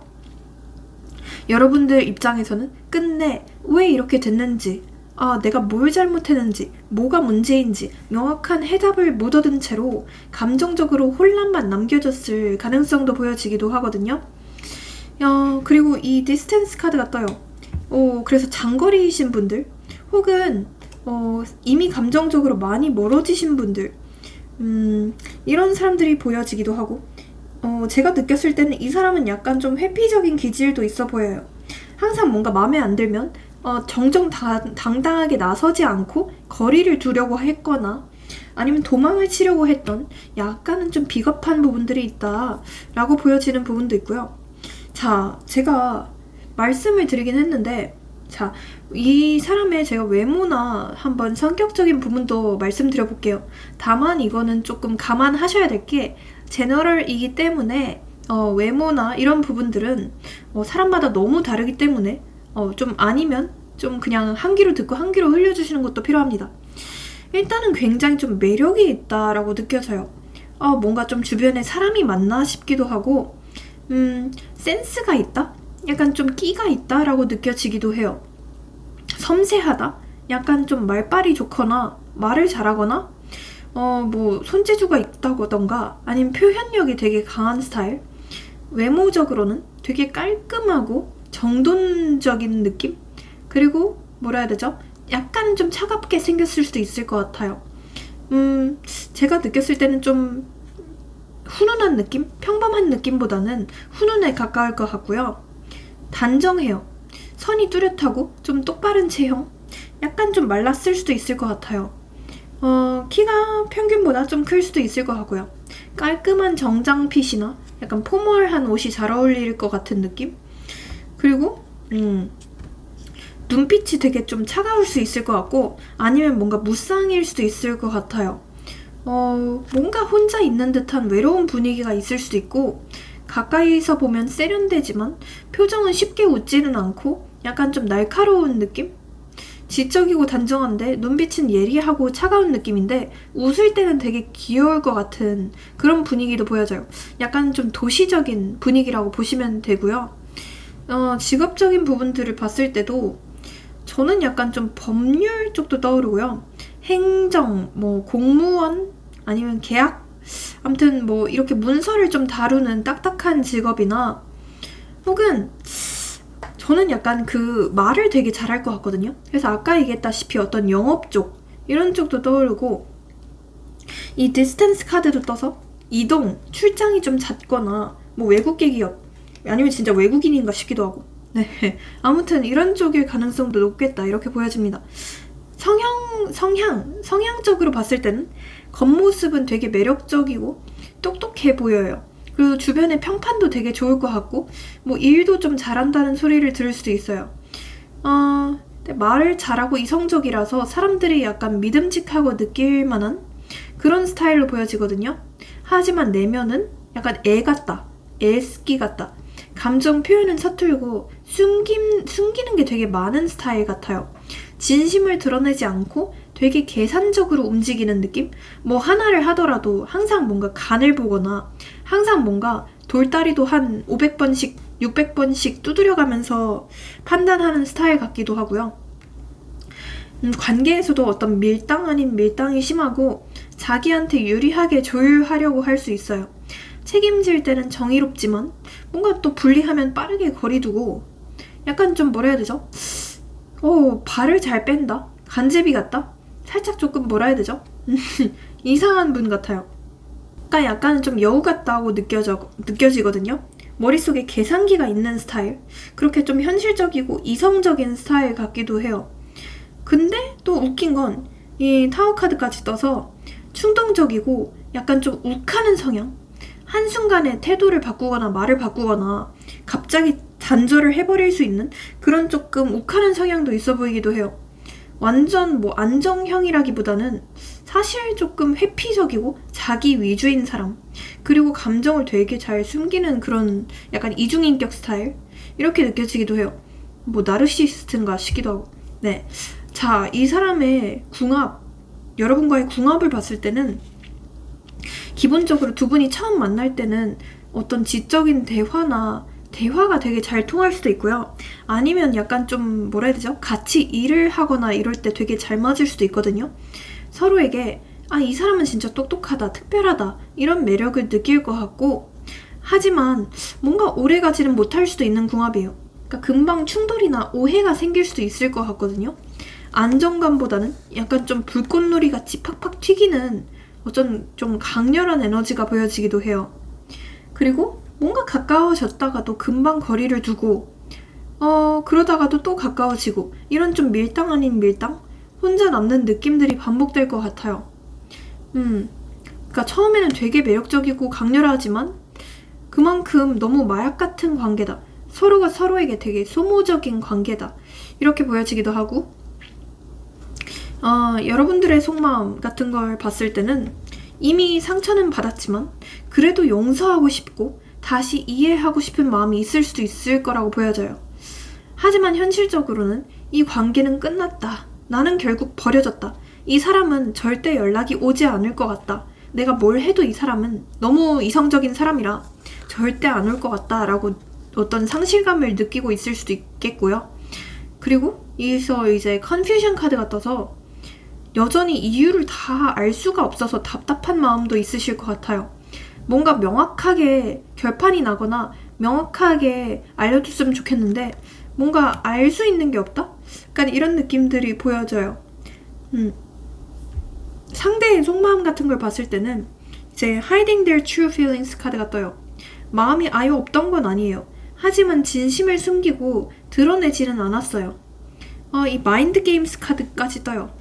여러분들 입장에서는 끝내 왜 이렇게 됐는지, 내가 뭘 잘못했는지, 뭐가 문제인지 명확한 해답을 못 얻은 채로 감정적으로 혼란만 남겨졌을 가능성도 보여지기도 하거든요. 그리고 이 디스턴스 카드가 떠요. 그래서 장거리이신 분들 혹은 이미 감정적으로 많이 멀어지신 분들 이런 사람들이 보여지기도 하고 제가 느꼈을 때는 이 사람은 약간 좀 회피적인 기질도 있어 보여요. 항상 뭔가 마음에 안 들면 정정당당하게 나서지 않고 거리를 두려고 했거나 아니면 도망을 치려고 했던 약간은 좀 비겁한 부분들이 있다라고 보여지는 부분도 있고요. 자, 제가 말씀을 드리긴 했는데 자, 이 사람의 제가 외모나 한번 성격적인 부분도 말씀드려볼게요. 다만 이거는 조금 감안하셔야 될 게 제너럴이기 때문에 외모나 이런 부분들은 사람마다 너무 다르기 때문에 좀 아니면 좀 그냥 한 귀로 듣고 한 귀로 흘려주시는 것도 필요합니다. 일단은 굉장히 좀 매력이 있다라고 느껴져요. 뭔가 좀 주변에 사람이 많나 싶기도 하고 센스가 있다? 약간 좀 끼가 있다라고 느껴지기도 해요. 섬세하다? 약간 좀 말빨이 좋거나 말을 잘하거나 뭐 손재주가 있다던가 아니면 표현력이 되게 강한 스타일. 외모적으로는 되게 깔끔하고 정돈적인 느낌? 그리고 뭐라 해야 되죠? 약간 좀 차갑게 생겼을 수도 있을 것 같아요. 제가 느꼈을 때는 좀 훈훈한 느낌? 평범한 느낌보다는 훈훈에 가까울 것 같고요. 단정해요. 선이 뚜렷하고 좀 똑바른 체형? 약간 좀 말랐을 수도 있을 것 같아요. 키가 평균보다 좀 클 수도 있을 것 같고요. 깔끔한 정장핏이나 약간 포멀한 옷이 잘 어울릴 것 같은 느낌? 그리고 눈빛이 되게 좀 차가울 수 있을 것 같고 아니면 뭔가 무쌍일 수도 있을 것 같아요. 뭔가 혼자 있는 듯한 외로운 분위기가 있을 수도 있고 가까이서 보면 세련되지만 표정은 쉽게 웃지는 않고 약간 좀 날카로운 느낌? 지적이고 단정한데 눈빛은 예리하고 차가운 느낌인데 웃을 때는 되게 귀여울 것 같은 그런 분위기도 보여져요. 약간 좀 도시적인 분위기라고 보시면 되고요. 직업적인 부분들을 봤을 때도 저는 약간 좀 법률 쪽도 떠오르고요. 행정, 뭐 공무원 아니면 계약 아무튼 뭐 이렇게 문서를 좀 다루는 딱딱한 직업이나 혹은 저는 약간 그 말을 되게 잘할 것 같거든요. 그래서 아까 얘기했다시피 어떤 영업 쪽 이런 쪽도 떠오르고 이 디스턴스 카드도 떠서 이동, 출장이 좀 잦거나 뭐 외국계 기업 아니면 진짜 외국인인가 싶기도 하고 네 아무튼 이런 쪽일 가능성도 높겠다 이렇게 보여집니다. 성향적으로 봤을 때는 겉모습은 되게 매력적이고 똑똑해 보여요. 그리고 주변의 평판도 되게 좋을 것 같고 뭐 일도 좀 잘한다는 소리를 들을 수도 있어요. 말을 잘하고 이성적이라서 사람들이 약간 믿음직하고 느낄 만한 그런 스타일로 보여지거든요. 하지만 내면은 약간 애 같다. 애쓰기 같다. 감정 표현은 서툴고 숨기는 게 되게 많은 스타일 같아요. 진심을 드러내지 않고 되게 계산적으로 움직이는 느낌? 뭐 하나를 하더라도 항상 뭔가 간을 보거나 항상 뭔가 돌다리도 한 500번씩 600번씩 두드려가면서 판단하는 스타일 같기도 하고요. 관계에서도 어떤 밀당 아닌 밀당이 심하고 자기한테 유리하게 조율하려고 할 수 있어요. 책임질 때는 정의롭지만 뭔가 또 불리하면 빠르게 거리두고 약간 좀 뭐라 해야 되죠? 발을 잘 뺀다? 간제비 같다? 살짝 조금 뭐라 해야 되죠? 이상한 분 같아요. 그러니까 약간 좀 여우 같다고 느껴지거든요. 머릿속에 계산기가 있는 스타일. 그렇게 좀 현실적이고 이성적인 스타일 같기도 해요. 근데 또 웃긴 건 이 타워 카드까지 떠서 충동적이고 약간 좀 욱하는 성향. 한순간에 태도를 바꾸거나 말을 바꾸거나 갑자기 단절을 해버릴 수 있는 그런 조금 욱하는 성향도 있어 보이기도 해요. 완전 뭐 안정형이라기보다는 사실 조금 회피적이고 자기 위주인 사람, 그리고 감정을 되게 잘 숨기는 그런 약간 이중인격 스타일, 이렇게 느껴지기도 해요. 뭐 나르시시스트인가 싶기도 하고. 네, 자, 이 사람의 궁합, 여러분과의 궁합을 봤을 때는 기본적으로 두 분이 처음 만날 때는 어떤 지적인 대화가 되게 잘 통할 수도 있고요. 아니면 약간 좀 뭐라 해야 되죠? 같이 일을 하거나 이럴 때 되게 잘 맞을 수도 있거든요. 서로에게 이 사람은 진짜 똑똑하다, 특별하다 이런 매력을 느낄 것 같고, 하지만 뭔가 오래가지는 못할 수도 있는 궁합이에요. 그러니까 금방 충돌이나 오해가 생길 수도 있을 것 같거든요. 안정감보다는 약간 좀 불꽃놀이 같이 팍팍 튀기는 어쩐 좀 강렬한 에너지가 보여지기도 해요. 그리고 뭔가 가까워졌다가도 금방 거리를 두고 그러다가도 또 가까워지고, 이런 좀 밀당 아닌 밀당? 혼자 남는 느낌들이 반복될 것 같아요. 그러니까 처음에는 되게 매력적이고 강렬하지만 그만큼 너무 마약 같은 관계다. 서로가 서로에게 되게 소모적인 관계다. 이렇게 보여지기도 하고, 여러분들의 속마음 같은 걸 봤을 때는 이미 상처는 받았지만 그래도 용서하고 싶고 다시 이해하고 싶은 마음이 있을 수도 있을 거라고 보여져요. 하지만 현실적으로는 이 관계는 끝났다. 나는 결국 버려졌다. 이 사람은 절대 연락이 오지 않을 것 같다. 내가 뭘 해도 이 사람은 너무 이성적인 사람이라 절대 안 올 것 같다 라고 어떤 상실감을 느끼고 있을 수도 있겠고요. 그리고 여기서 이제 컨퓨전 카드가 떠서 여전히 이유를 다 알 수가 없어서 답답한 마음도 있으실 것 같아요. 뭔가 명확하게 결판이 나거나 명확하게 알려줬으면 좋겠는데 뭔가 알 수 있는 게 없다? 약간 이런 느낌들이 보여져요. 상대의 속마음 같은 걸 봤을 때는 이제 Hiding Their True Feelings 카드가 떠요. 마음이 아예 없던 건 아니에요. 하지만 진심을 숨기고 드러내지는 않았어요. 이 마인드 게임스 카드까지 떠요.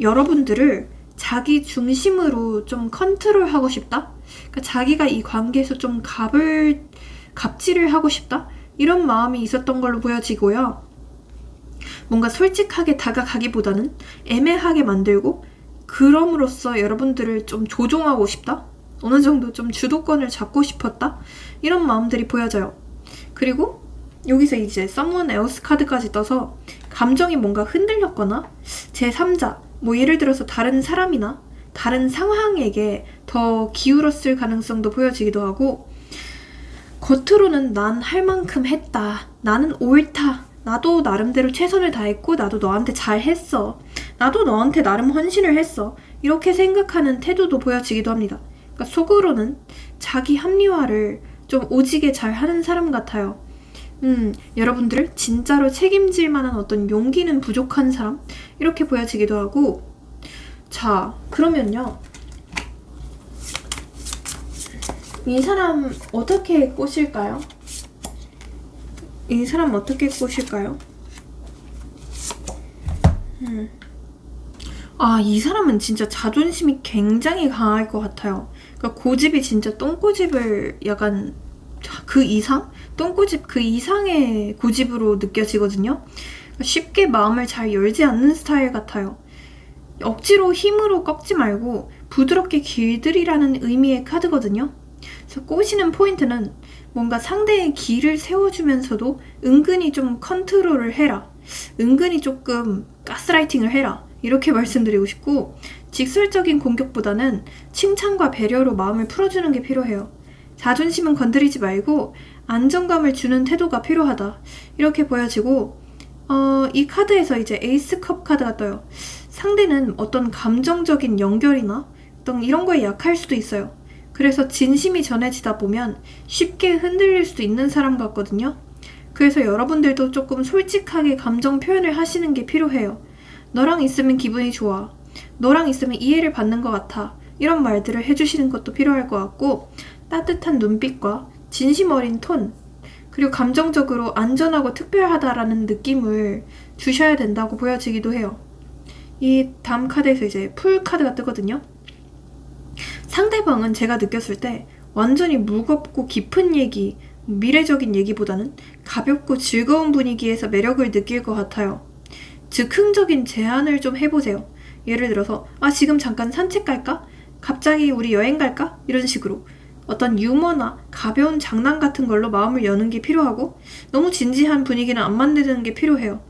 여러분들을 자기 중심으로 좀 컨트롤하고 싶다? 그러니까 자기가 이 관계에서 좀 갑질을 하고 싶다? 이런 마음이 있었던 걸로 보여지고요. 뭔가 솔직하게 다가가기보다는 애매하게 만들고, 그럼으로써 여러분들을 좀 조종하고 싶다? 어느 정도 좀 주도권을 잡고 싶었다? 이런 마음들이 보여져요. 그리고 여기서 이제 someone else 카드까지 떠서 감정이 뭔가 흔들렸거나 제3자, 뭐 예를 들어서 다른 사람이나 다른 상황에게 더 기울었을 가능성도 보여지기도 하고, 겉으로는 난 할 만큼 했다. 나는 옳다. 나도 나름대로 최선을 다했고 나도 너한테 잘했어. 나도 너한테 나름 헌신을 했어. 이렇게 생각하는 태도도 보여지기도 합니다. 그러니까 속으로는 자기 합리화를 좀 오지게 잘 하는 사람 같아요. 여러분들을 진짜로 책임질 만한 어떤 용기는 부족한 사람? 이렇게 보여지기도 하고, 자, 그러면요. 이 사람 어떻게 꼬실까요? 이 사람 어떻게 꼬실까요? 이 사람은 진짜 자존심이 굉장히 강할 것 같아요. 그러니까 고집이 진짜 똥고집을 약간 그 이상? 똥고집 그 이상의 고집으로 느껴지거든요. 그러니까 쉽게 마음을 잘 열지 않는 스타일 같아요. 억지로 힘으로 꺾지 말고 부드럽게 길들이라는 의미의 카드거든요. 그래서 꼬시는 포인트는 뭔가 상대의 길을 세워주면서도 은근히 좀 컨트롤을 해라. 은근히 조금 가스라이팅을 해라. 이렇게 말씀드리고 싶고, 직설적인 공격보다는 칭찬과 배려로 마음을 풀어주는 게 필요해요. 자존심은 건드리지 말고 안정감을 주는 태도가 필요하다. 이렇게 보여지고 이 카드에서 이제 에이스컵 카드가 떠요. 상대는 어떤 감정적인 연결이나 어떤 이런 거에 약할 수도 있어요. 그래서 진심이 전해지다 보면 쉽게 흔들릴 수도 있는 사람 같거든요. 그래서 여러분들도 조금 솔직하게 감정 표현을 하시는 게 필요해요. 너랑 있으면 기분이 좋아. 너랑 있으면 이해를 받는 것 같아. 이런 말들을 해주시는 것도 필요할 것 같고, 따뜻한 눈빛과 진심 어린 톤, 그리고 감정적으로 안전하고 특별하다라는 느낌을 주셔야 된다고 보여지기도 해요. 이 다음 카드에서 이제 풀 카드가 뜨거든요. 상대방은 제가 느꼈을 때 완전히 무겁고 깊은 얘기, 미래적인 얘기보다는 가볍고 즐거운 분위기에서 매력을 느낄 것 같아요. 즉흥적인 제안을 좀 해보세요. 예를 들어서 지금 잠깐 산책 갈까? 갑자기 우리 여행 갈까? 이런 식으로 어떤 유머나 가벼운 장난 같은 걸로 마음을 여는 게 필요하고, 너무 진지한 분위기는 안 만드는 게 필요해요.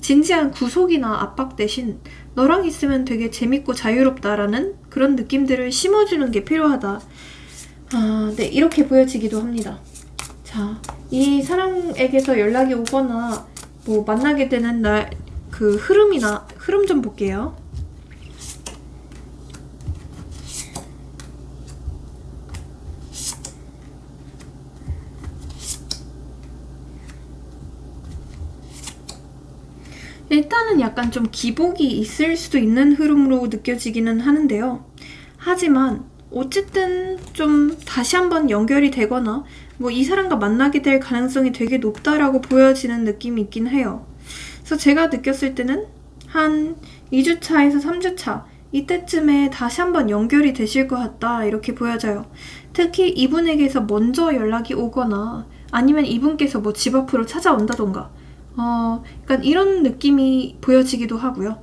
진지한 구속이나 압박 대신 너랑 있으면 되게 재밌고 자유롭다라는 그런 느낌들을 심어주는 게 필요하다. 네, 이렇게 보여지기도 합니다. 자, 이 사람에게서 연락이 오거나 뭐 만나게 되는 그 흐름 좀 볼게요. 일단은 약간 좀 기복이 있을 수도 있는 흐름으로 느껴지기는 하는데요. 하지만 어쨌든 좀 다시 한번 연결이 되거나 뭐 이 사람과 만나게 될 가능성이 되게 높다라고 보여지는 느낌이 있긴 해요. 그래서 제가 느꼈을 때는 한 2주차에서 3주차 이때쯤에 다시 한번 연결이 되실 것 같다, 이렇게 보여져요. 특히 이분에게서 먼저 연락이 오거나 아니면 이분께서 뭐 집 앞으로 찾아온다던가 약간 이런 느낌이 보여지기도 하고요.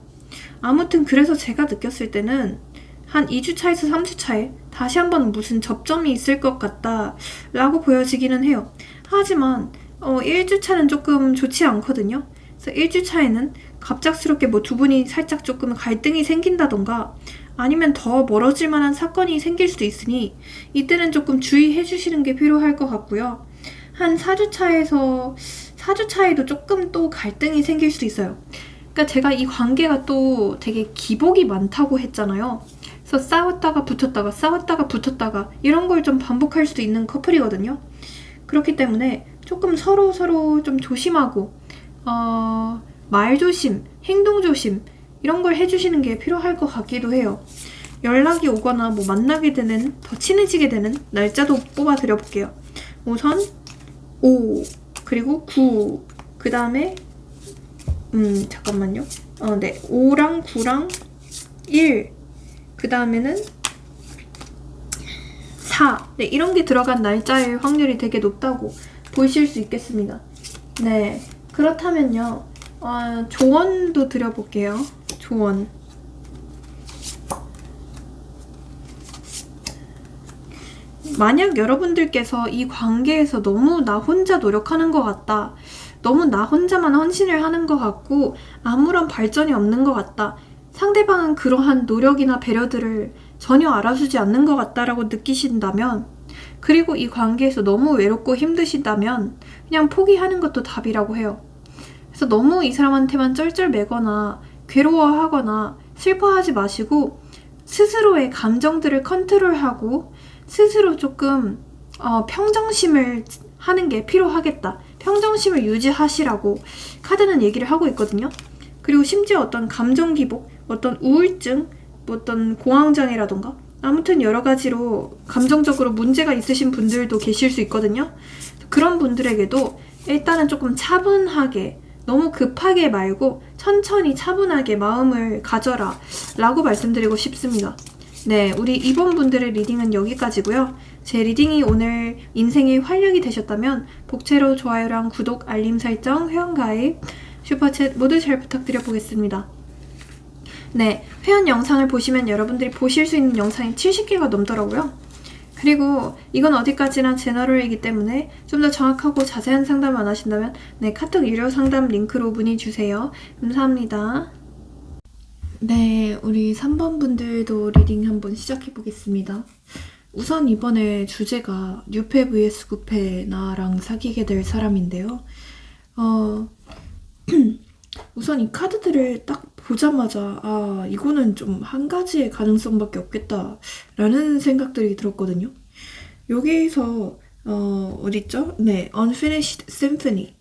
아무튼 그래서 제가 느꼈을 때는 한 2주차에서 3주차에 다시 한번 무슨 접점이 있을 것 같다 라고 보여지기는 해요. 하지만 1주차는 조금 좋지 않거든요. 그래서 1주차에는 갑작스럽게 뭐 두 분이 살짝 조금 갈등이 생긴다던가 아니면 더 멀어질 만한 사건이 생길 수도 있으니 이때는 조금 주의해 주시는 게 필요할 것 같고요. 한 4주차에도 조금 또 갈등이 생길 수도 있어요. 그러니까 제가 이 관계가 또 되게 기복이 많다고 했잖아요. 그래서 싸웠다가 붙었다가 이런 걸 좀 반복할 수도 있는 커플이거든요. 그렇기 때문에 조금 서로 좀 조심하고 말 조심, 행동 조심 이런 걸 해주시는 게 필요할 것 같기도 해요. 연락이 오거나 뭐 만나게 되는, 더 친해지게 되는 날짜도 뽑아 드려볼게요. 우선 5 그리고 9 그 다음에 잠깐만요. 네, 5랑 9랑 1 그 다음에는 4 네, 이런 게 들어간 날짜일 확률이 되게 높다고 보실 수 있겠습니다. 네, 그렇다면요 조언도 드려볼게요. 조언. 만약 여러분들께서 이 관계에서 너무 나 혼자 노력하는 것 같다, 너무 나 혼자만 헌신을 하는 것 같고 아무런 발전이 없는 것 같다, 상대방은 그러한 노력이나 배려들을 전혀 알아주지 않는 것 같다라고 느끼신다면, 그리고 이 관계에서 너무 외롭고 힘드신다면 그냥 포기하는 것도 답이라고 해요. 그래서 너무 이 사람한테만 쩔쩔매거나 괴로워하거나 슬퍼하지 마시고 스스로의 감정들을 컨트롤하고 스스로 조금 평정심을 하는 게 필요하겠다, 평정심을 유지하시라고 카드는 얘기를 하고 있거든요. 그리고 심지어 어떤 감정 기복, 어떤 우울증, 어떤 공황장애라던가 아무튼 여러 가지로 감정적으로 문제가 있으신 분들도 계실 수 있거든요. 그런 분들에게도 일단은 조금 차분하게, 너무 급하게 말고 천천히 차분하게 마음을 가져라 라고 말씀드리고 싶습니다. 네, 우리 이번 분들의 리딩은 여기까지고요. 제 리딩이 오늘 인생에 활력이 되셨다면 복채로 좋아요랑 구독, 알림 설정, 회원가입, 슈퍼챗 모두 잘 부탁드려 보겠습니다. 네, 회원 영상을 보시면 여러분들이 보실 수 있는 영상이 70개가 넘더라고요. 그리고 이건 어디까지나 제너럴이기 때문에 좀 더 정확하고 자세한 상담 원하신다면 네, 카톡 유료 상담 링크로 문의 주세요. 감사합니다. 네, 우리 3번 분들도 리딩 한번 시작해 보겠습니다. 우선 이번에 주제가 뉴페 vs 구페 나랑 사귀게 될 사람인데요. 어, 우선 이 카드들을 딱 보자마자 아 이거는 좀 한 가지의 가능성밖에 없겠다라는 생각들이 들었거든요. 여기서 어딨죠? 네, Unfinished Symphony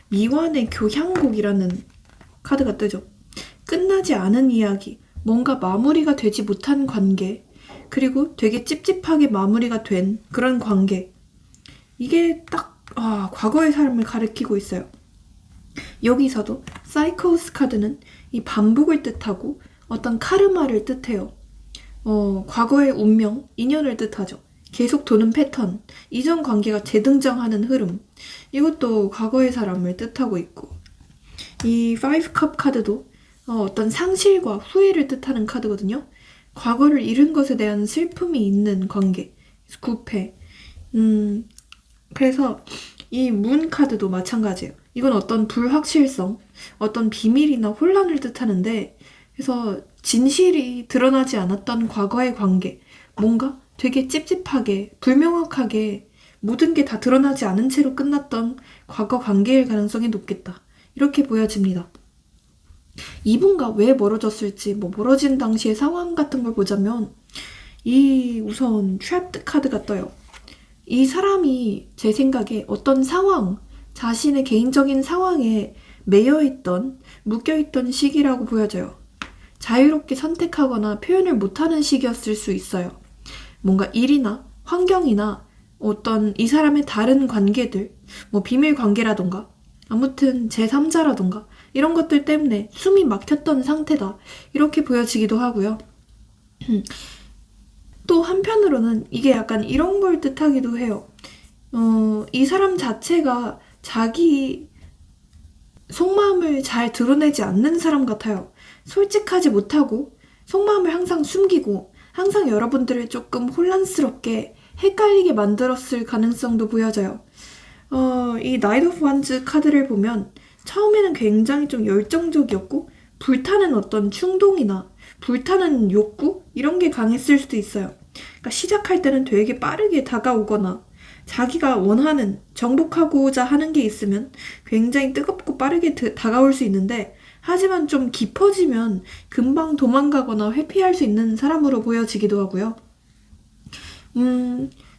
미완의 교향곡이라는 카드가 뜨죠. 끝나지 않은 이야기, 뭔가 마무리가 되지 못한 관계, 그리고 되게 찝찝하게 마무리가 된 그런 관계. 이게 딱 과거의 사람을 가리키고 있어요. 여기서도 사이코스 카드는 이 반복을 뜻하고 어떤 카르마를 뜻해요. 과거의 운명, 인연을 뜻하죠. 계속 도는 패턴, 이전 관계가 재등장하는 흐름. 이것도 과거의 사람을 뜻하고 있고, 이 5컵 카드도 어떤 상실과 후회를 뜻하는 카드거든요. 과거를 잃은 것에 대한 슬픔이 있는 관계, 구패. 그래서 이 문 카드도 마찬가지예요. 이건 어떤 불확실성, 어떤 비밀이나 혼란을 뜻하는데, 그래서 진실이 드러나지 않았던 과거의 관계, 뭔가 되게 찝찝하게, 불명확하게 모든 게 다 드러나지 않은 채로 끝났던 과거 관계일 가능성이 높겠다. 이렇게 보여집니다. 이분과 왜 멀어졌을지, 멀어진 당시의 상황 같은 걸 보자면, 이 우선 트랩드 카드가 떠요. 이 사람이 제 생각에 어떤 상황, 자신의 개인적인 상황에 매여있던, 묶여있던 시기라고 보여져요. 자유롭게 선택하거나 표현을 못하는 시기였을 수 있어요. 뭔가 일이나 환경이나 어떤 이 사람의 다른 관계들, 비밀 관계라던가, 아무튼 제3자라던가, 이런 것들 때문에 숨이 막혔던 상태다. 이렇게 보여지기도 하고요. 또 한편으로는 이게 약간 이런 걸 뜻하기도 해요. 이 사람 자체가 자기 속마음을 잘 드러내지 않는 사람 같아요. 솔직하지 못하고 속마음을 항상 숨기고 항상 여러분들을 조금 혼란스럽게 헷갈리게 만들었을 가능성도 보여져요. 이 Knight of Wands 카드를 보면 처음에는 굉장히 좀 열정적이었고 불타는 어떤 충동이나 불타는 욕구? 이런 게 강했을 수도 있어요. 그러니까 시작할 때는 되게 빠르게 다가오거나 자기가 원하는, 정복하고자 하는 게 있으면 굉장히 뜨겁고 빠르게 다가올 수 있는데 하지만 좀 깊어지면 금방 도망가거나 회피할 수 있는 사람으로 보여지기도 하고요.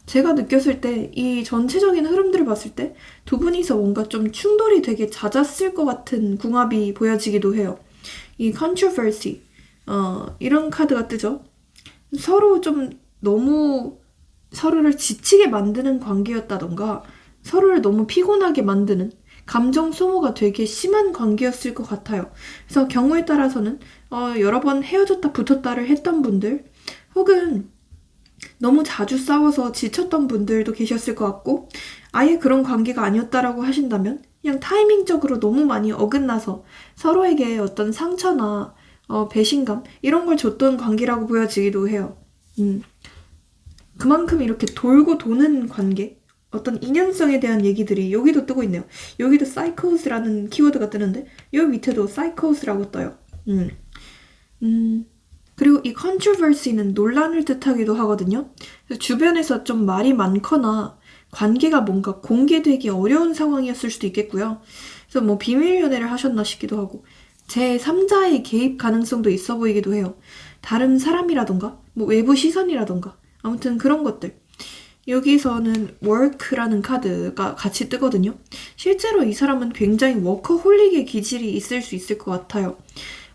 제가 느꼈을 때 이 전체적인 흐름들을 봤을 때 두 분이서 뭔가 좀 충돌이 되게 잦았을 것 같은 궁합이 보여지기도 해요. 이 controversy, 이런 카드가 뜨죠. 서로 좀 너무 서로를 지치게 만드는 관계였다던가 서로를 너무 피곤하게 만드는 감정 소모가 되게 심한 관계였을 것 같아요. 그래서 경우에 따라서는 여러 번 헤어졌다 붙었다를 했던 분들 혹은 너무 자주 싸워서 지쳤던 분들도 계셨을 것 같고 아예 그런 관계가 아니었다라고 하신다면 그냥 타이밍적으로 너무 많이 어긋나서 서로에게 어떤 상처나 배신감 이런 걸 줬던 관계라고 보여지기도 해요. 그만큼 이렇게 돌고 도는 관계 어떤 인연성에 대한 얘기들이 여기도 뜨고 있네요. 여기도 사이코스라는 키워드가 뜨는데 여기 밑에도 사이코스라고 떠요. 그리고 이 controversy는 논란을 뜻하기도 하거든요. 주변에서 좀 말이 많거나 관계가 뭔가 공개되기 어려운 상황이었을 수도 있겠고요. 그래서 비밀 연애를 하셨나 싶기도 하고 제3자의 개입 가능성도 있어 보이기도 해요. 다른 사람이라던가 외부 시선이라던가 아무튼 그런 것들. 여기서는 work라는 카드가 같이 뜨거든요. 실제로 이 사람은 굉장히 워커홀릭의 기질이 있을 수 있을 것 같아요.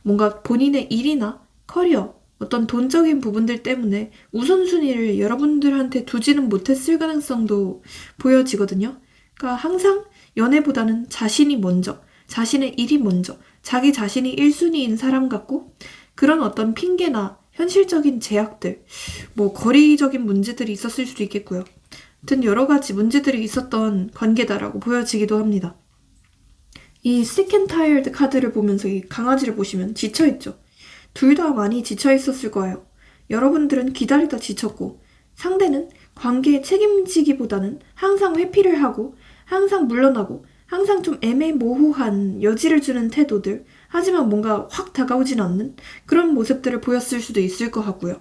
뭔가 본인의 일이나 커리어, 어떤 돈적인 부분들 때문에 우선순위를 여러분들한테 두지는 못했을 가능성도 보여지거든요. 그러니까 항상 연애보다는 자신이 먼저, 자신의 일이 먼저, 자기 자신이 1순위인 사람 같고 그런 어떤 핑계나 현실적인 제약들, 거리적인 문제들이 있었을 수도 있겠고요. 아무튼 여러 가지 문제들이 있었던 관계다라고 보여지기도 합니다. 이 Sick and Tired 카드를 보면서 이 강아지를 보시면 지쳐있죠. 둘 다 많이 지쳐있었을 거예요. 여러분들은 기다리다 지쳤고 상대는 관계에 책임지기보다는 항상 회피를 하고 항상 물러나고 항상 좀 애매모호한 여지를 주는 태도들 하지만 뭔가 확 다가오진 않는 그런 모습들을 보였을 수도 있을 것 같고요.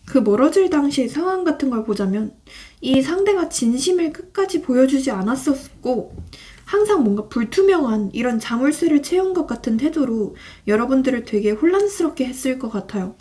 그 멀어질 당시의 상황 같은 걸 보자면 이 상대가 진심을 끝까지 보여주지 않았었고 항상 뭔가 불투명한 이런 자물쇠를 채운 것 같은 태도로 여러분들을 되게 혼란스럽게 했을 것 같아요.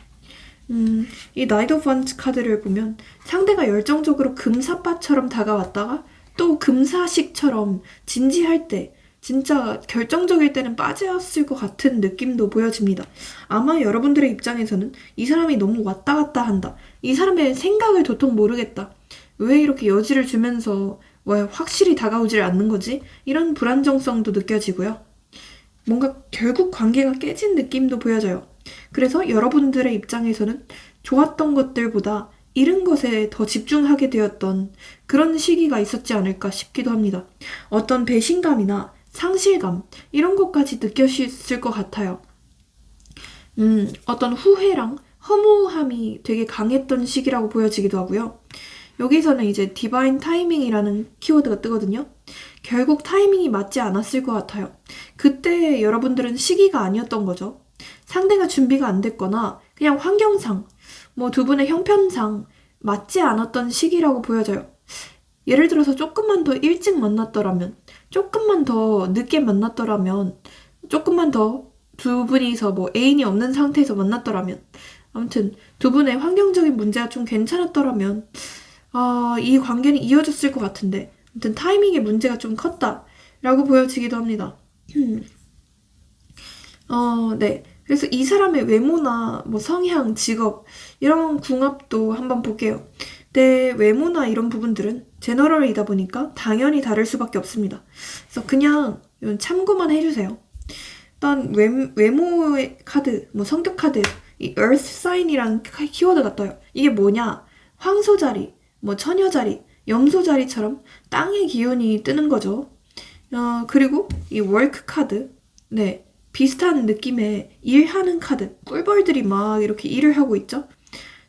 이 나이트 오브 원스 카드를 보면 상대가 열정적으로 금사빠처럼 다가왔다가 또 금사식처럼 진지할 때 진짜 결정적일 때는 빠졌을 것 같은 느낌도 보여집니다. 아마 여러분들의 입장에서는 이 사람이 너무 왔다 갔다 한다. 이 사람의 생각을 도통 모르겠다. 왜 이렇게 여지를 주면서 왜 확실히 다가오질 않는 거지? 이런 불안정성도 느껴지고요. 뭔가 결국 관계가 깨진 느낌도 보여져요. 그래서 여러분들의 입장에서는 좋았던 것들보다 잃은 것에 더 집중하게 되었던 그런 시기가 있었지 않을까 싶기도 합니다. 어떤 배신감이나 상실감 이런 것까지 느껴졌을 것 같아요. 어떤 후회랑 허무함이 되게 강했던 시기라고 보여지기도 하고요. 여기서는 이제 디바인 타이밍이라는 키워드가 뜨거든요. 결국 타이밍이 맞지 않았을 것 같아요. 그때 여러분들은 시기가 아니었던 거죠. 상대가 준비가 안 됐거나 그냥 환경상, 뭐 두 분의 형편상 맞지 않았던 시기라고 보여져요. 예를 들어서 조금만 더 일찍 만났더라면, 조금만 더 늦게 만났더라면, 조금만 더 두 분이서 뭐 애인이 없는 상태에서 만났더라면, 아무튼 두 분의 환경적인 문제가 좀 괜찮았더라면 이 관계는 이어졌을 것 같은데 아무튼 타이밍의 문제가 좀 컸다라고 보여지기도 합니다. 네. 그래서 이 사람의 외모나 뭐 성향, 직업 이런 궁합도 한번 볼게요. 내 외모나 이런 부분들은 제너럴이다 보니까 당연히 다를 수밖에 없습니다. 그래서 그냥 이건 참고만 해주세요. 일단 외모의 카드, 뭐 성격 카드, 이 Earth Sign이라는 키워드가 떠요. 이게 뭐냐? 황소 자리, 뭐 처녀 자리, 염소 자리처럼 땅의 기운이 뜨는 거죠. 그리고 이 Work 카드, 네. 비슷한 느낌의 일하는 카드, 꿀벌들이 막 이렇게 일을 하고 있죠.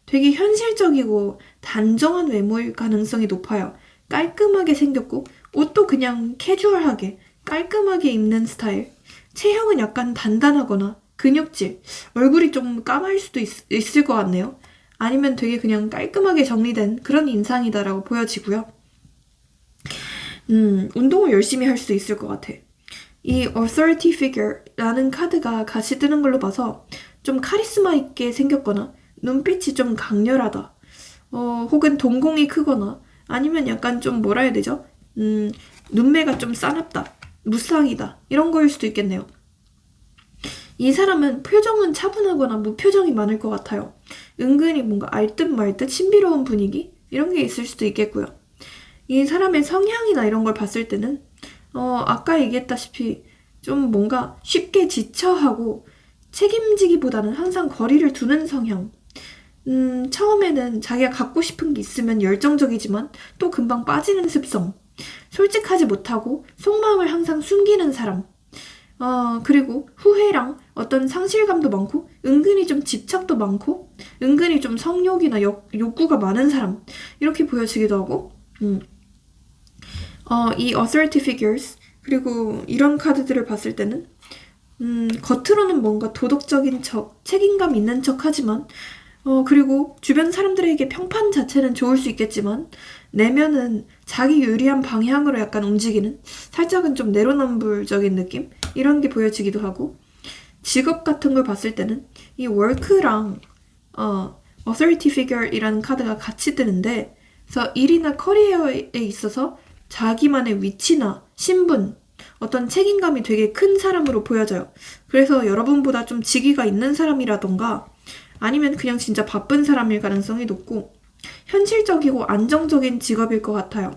되게 현실적이고 단정한 외모일 가능성이 높아요. 깔끔하게 생겼고 옷도 그냥 캐주얼하게 깔끔하게 입는 스타일. 체형은 약간 단단하거나 근육질, 얼굴이 좀 까마일 수도 있을 것 같네요. 아니면 되게 그냥 깔끔하게 정리된 그런 인상이다라고 보여지고요. 운동을 열심히 할 수도 있을 것 같아. 이 authority figure라는 카드가 같이 뜨는 걸로 봐서 좀 카리스마 있게 생겼거나 눈빛이 좀 강렬하다. 혹은 동공이 크거나 아니면 약간 좀 뭐라 해야 되죠? 눈매가 좀 싸납다. 무쌍이다. 이런 거일 수도 있겠네요. 이 사람은 표정은 차분하거나 무표정이 많을 것 같아요. 은근히 뭔가 알듯 말듯 신비로운 분위기? 이런 게 있을 수도 있겠고요. 이 사람의 성향이나 이런 걸 봤을 때는 아까 얘기했다시피 좀 뭔가 쉽게 지쳐하고 책임지기보다는 항상 거리를 두는 성향. 처음에는 자기가 갖고 싶은 게 있으면 열정적이지만 또 금방 빠지는 습성. 솔직하지 못하고 속마음을 항상 숨기는 사람. 그리고 후회랑 어떤 상실감도 많고 은근히 좀 집착도 많고 은근히 좀 성욕이나 욕구가 많은 사람. 이렇게 보여지기도 하고 이 authority figures 그리고 이런 카드들을 봤을 때는 겉으로는 뭔가 도덕적인 척, 책임감 있는 척 하지만 그리고 주변 사람들에게 평판 자체는 좋을 수 있겠지만 내면은 자기 유리한 방향으로 약간 움직이는 살짝은 좀 내로남불적인 느낌? 이런 게 보여지기도 하고 직업 같은 걸 봤을 때는 이 work랑 authority figure이라는 카드가 같이 뜨는데 그래서 일이나 커리어에 있어서 자기만의 위치나 신분, 어떤 책임감이 되게 큰 사람으로 보여져요. 그래서 여러분보다 좀 직위가 있는 사람이라던가 아니면 그냥 진짜 바쁜 사람일 가능성이 높고 현실적이고 안정적인 직업일 것 같아요.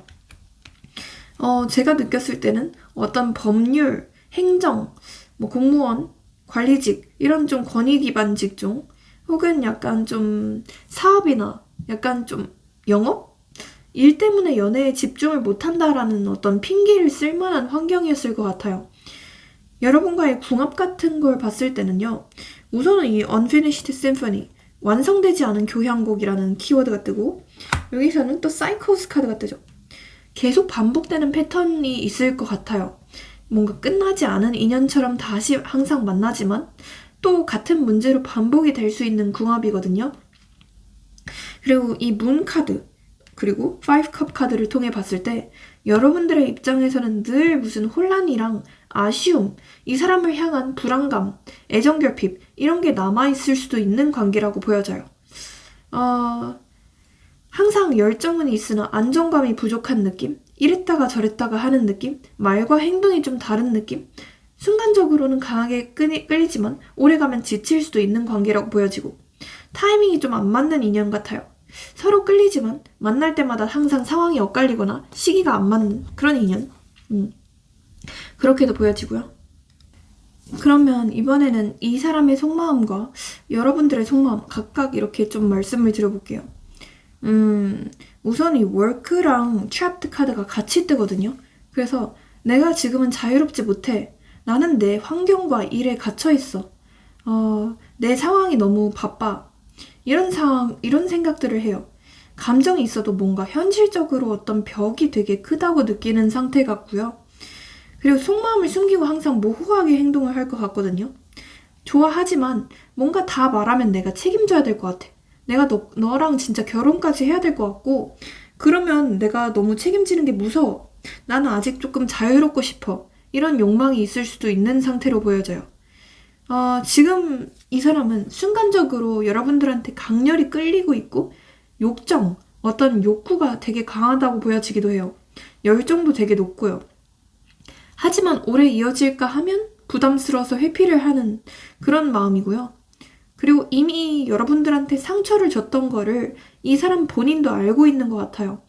제가 느꼈을 때는 어떤 법률, 행정, 뭐 공무원, 관리직 이런 좀 권위 기반 직종 혹은 약간 좀 사업이나 약간 좀 영업? 일 때문에 연애에 집중을 못한다라는 어떤 핑계를 쓸 만한 환경이었을 것 같아요. 여러분과의 궁합 같은 걸 봤을 때는요. 우선은 이 Unfinished Symphony, 완성되지 않은 교향곡이라는 키워드가 뜨고 여기서는 또 Psychos 카드가 뜨죠. 계속 반복되는 패턴이 있을 것 같아요. 뭔가 끝나지 않은 인연처럼 다시 항상 만나지만 또 같은 문제로 반복이 될 수 있는 궁합이거든요. 그리고 이 문 카드, 그리고 5컵 카드를 통해 봤을 때 여러분들의 입장에서는 늘 무슨 혼란이랑 아쉬움, 이 사람을 향한 불안감, 애정결핍 이런 게 남아있을 수도 있는 관계라고 보여져요. 항상 열정은 있으나 안정감이 부족한 느낌? 이랬다가 저랬다가 하는 느낌? 말과 행동이 좀 다른 느낌? 순간적으로는 강하게 끌리지만 오래가면 지칠 수도 있는 관계라고 보여지고 타이밍이 좀 안 맞는 인연 같아요. 서로 끌리지만 만날 때마다 항상 상황이 엇갈리거나 시기가 안 맞는 그런 인연. 그렇게도 보여지고요. 그러면 이번에는 이 사람의 속마음과 여러분들의 속마음 각각 이렇게 좀 말씀을 드려볼게요. 우선 이 work랑 trapped 카드가 같이 뜨거든요. 그래서 내가 지금은 자유롭지 못해. 나는 내 환경과 일에 갇혀있어. 내 상황이 너무 바빠. 이런 생각들을 해요. 감정이 있어도 뭔가 현실적으로 어떤 벽이 되게 크다고 느끼는 상태 같고요. 그리고 속마음을 숨기고 항상 모호하게 행동을 할 것 같거든요. 좋아하지만 뭔가 다 말하면 내가 책임져야 될 것 같아. 내가 너랑 진짜 결혼까지 해야 될 것 같고 그러면 내가 너무 책임지는 게 무서워. 나는 아직 조금 자유롭고 싶어. 이런 욕망이 있을 수도 있는 상태로 보여져요. 지금 이 사람은 순간적으로 여러분들한테 강렬히 끌리고 있고 욕정, 어떤 욕구가 되게 강하다고 보여지기도 해요. 열정도 되게 높고요. 하지만 오래 이어질까 하면 부담스러워서 회피를 하는 그런 마음이고요. 그리고 이미 여러분들한테 상처를 줬던 거를 이 사람 본인도 알고 있는 것 같아요.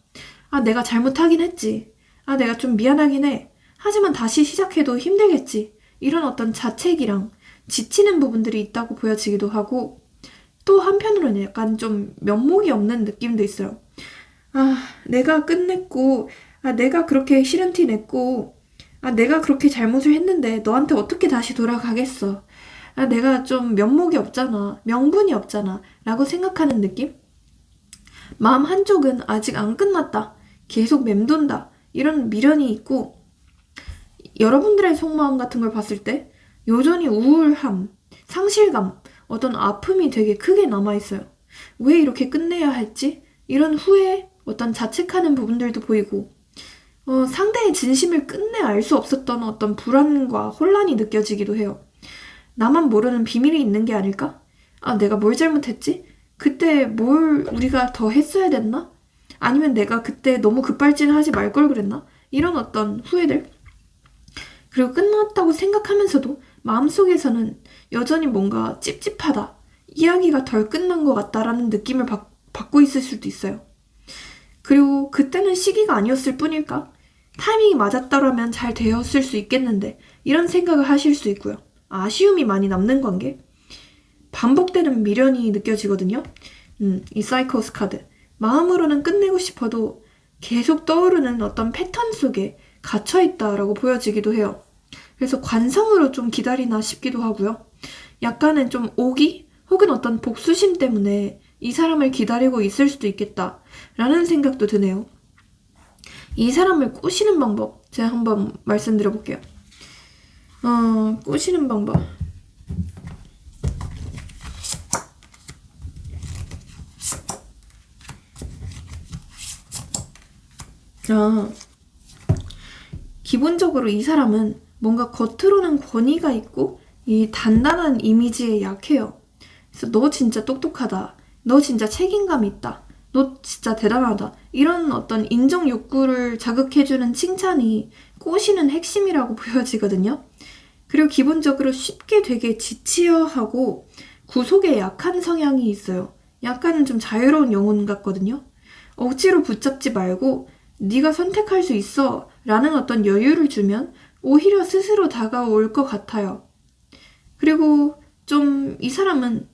내가 잘못하긴 했지. 내가 좀 미안하긴 해. 하지만 다시 시작해도 힘들겠지. 이런 어떤 자책이랑 지치는 부분들이 있다고 보여지기도 하고 또 한편으로는 약간 좀 면목이 없는 느낌도 있어요. 내가 끝냈고 내가 그렇게 싫은 티 냈고 내가 그렇게 잘못을 했는데 너한테 어떻게 다시 돌아가겠어. 내가 좀 면목이 없잖아. 명분이 없잖아. 라고 생각하는 느낌? 마음 한쪽은 아직 안 끝났다. 계속 맴돈다. 이런 미련이 있고 여러분들의 속마음 같은 걸 봤을 때 여전히 우울함, 상실감, 어떤 아픔이 되게 크게 남아있어요. 왜 이렇게 끝내야 할지? 이런 후회, 어떤 자책하는 부분들도 보이고 상대의 진심을 끝내 알 수 없었던 어떤 불안과 혼란이 느껴지기도 해요. 나만 모르는 비밀이 있는 게 아닐까? 내가 뭘 잘못했지? 그때 뭘 우리가 더 했어야 됐나? 아니면 내가 그때 너무 급발진하지 말 걸 그랬나? 이런 어떤 후회들. 그리고 끝났다고 생각하면서도 마음속에서는 여전히 뭔가 찝찝하다. 이야기가 덜 끝난 것 같다라는 느낌을 받고 있을 수도 있어요. 그리고 그때는 시기가 아니었을 뿐일까? 타이밍이 맞았더라면 잘 되었을 수 있겠는데 이런 생각을 하실 수 있고요. 아쉬움이 많이 남는 관계? 반복되는 미련이 느껴지거든요. 이 사이코스 카드. 마음으로는 끝내고 싶어도 계속 떠오르는 어떤 패턴 속에 갇혀있다라고 보여지기도 해요. 그래서 관성으로 좀 기다리나 싶기도 하고요. 약간은 좀 오기? 혹은 어떤 복수심 때문에 이 사람을 기다리고 있을 수도 있겠다라는 생각도 드네요. 이 사람을 꼬시는 방법 제가 한번 말씀드려볼게요. 꼬시는 방법. 기본적으로 이 사람은 뭔가 겉으로는 권위가 있고 이 단단한 이미지에 약해요. 그래서 너 진짜 똑똑하다. 너 진짜 책임감 있다. 너 진짜 대단하다. 이런 어떤 인정 욕구를 자극해주는 칭찬이 꼬시는 핵심이라고 보여지거든요. 그리고 기본적으로 쉽게 되게 지치어하고 구속에 약한 성향이 있어요. 약간은 좀 자유로운 영혼 같거든요. 억지로 붙잡지 말고 네가 선택할 수 있어 라는 어떤 여유를 주면 오히려 스스로 다가올 것 같아요. 그리고 좀 이 사람은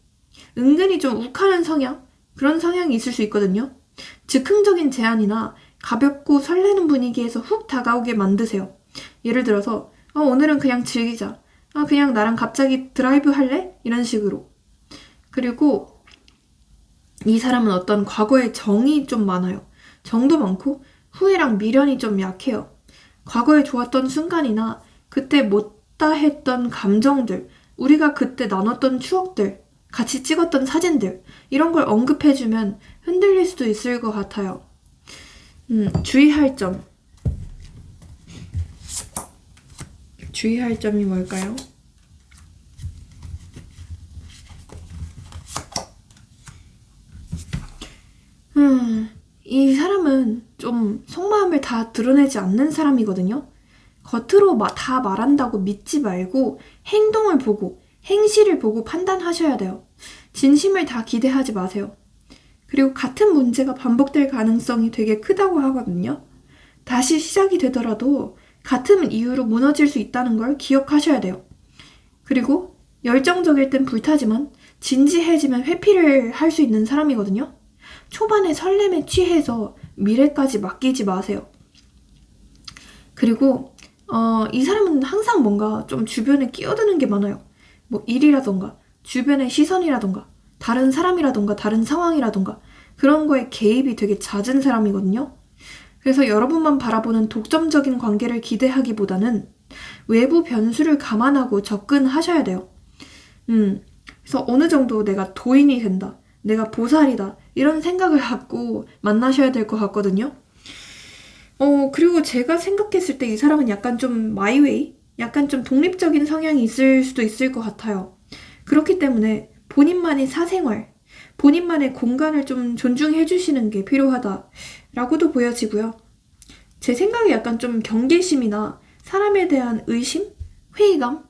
은근히 좀 욱하는 성향? 그런 성향이 있을 수 있거든요. 즉흥적인 제안이나 가볍고 설레는 분위기에서 훅 다가오게 만드세요. 예를 들어서 오늘은 그냥 즐기자. 그냥 나랑 갑자기 드라이브 할래? 이런 식으로. 그리고 이 사람은 어떤 과거에 정이 좀 많아요. 정도 많고 후회랑 미련이 좀 약해요. 과거에 좋았던 순간이나 그때 못다 했던 감정들, 우리가 그때 나눴던 추억들, 같이 찍었던 사진들, 이런 걸 언급해주면 흔들릴 수도 있을 것 같아요. 주의할 점. 주의할 점이 뭘까요? 이 사람은 좀 속마음을 다 드러내지 않는 사람이거든요. 겉으로 다 말한다고 믿지 말고 행동을 보고 행실을 보고 판단하셔야 돼요. 진심을 다 기대하지 마세요. 그리고 같은 문제가 반복될 가능성이 되게 크다고 하거든요. 다시 시작이 되더라도 같은 이유로 무너질 수 있다는 걸 기억하셔야 돼요. 그리고 열정적일 땐 불타지만 진지해지면 회피를 할 수 있는 사람이거든요. 초반에 설렘에 취해서 미래까지 맡기지 마세요. 그리고 이 사람은 항상 뭔가 좀 주변에 끼어드는 게 많아요. 뭐 일이라던가 주변의 시선이라던가 다른 사람이라던가 다른 상황이라던가 그런 거에 개입이 되게 잦은 사람이거든요. 그래서 여러분만 바라보는 독점적인 관계를 기대하기보다는 외부 변수를 감안하고 접근하셔야 돼요. 그래서 어느 정도 내가 도인이 된다, 내가 보살이다 이런 생각을 갖고 만나셔야 될 것 같거든요. 그리고 제가 생각했을 때 이 사람은 약간 좀 마이웨이? 약간 좀 독립적인 성향이 있을 수도 있을 것 같아요. 그렇기 때문에 본인만의 사생활, 본인만의 공간을 좀 존중해 주시는 게 필요하다라고도 보여지고요. 제 생각에 약간 좀 경계심이나 사람에 대한 의심? 회의감?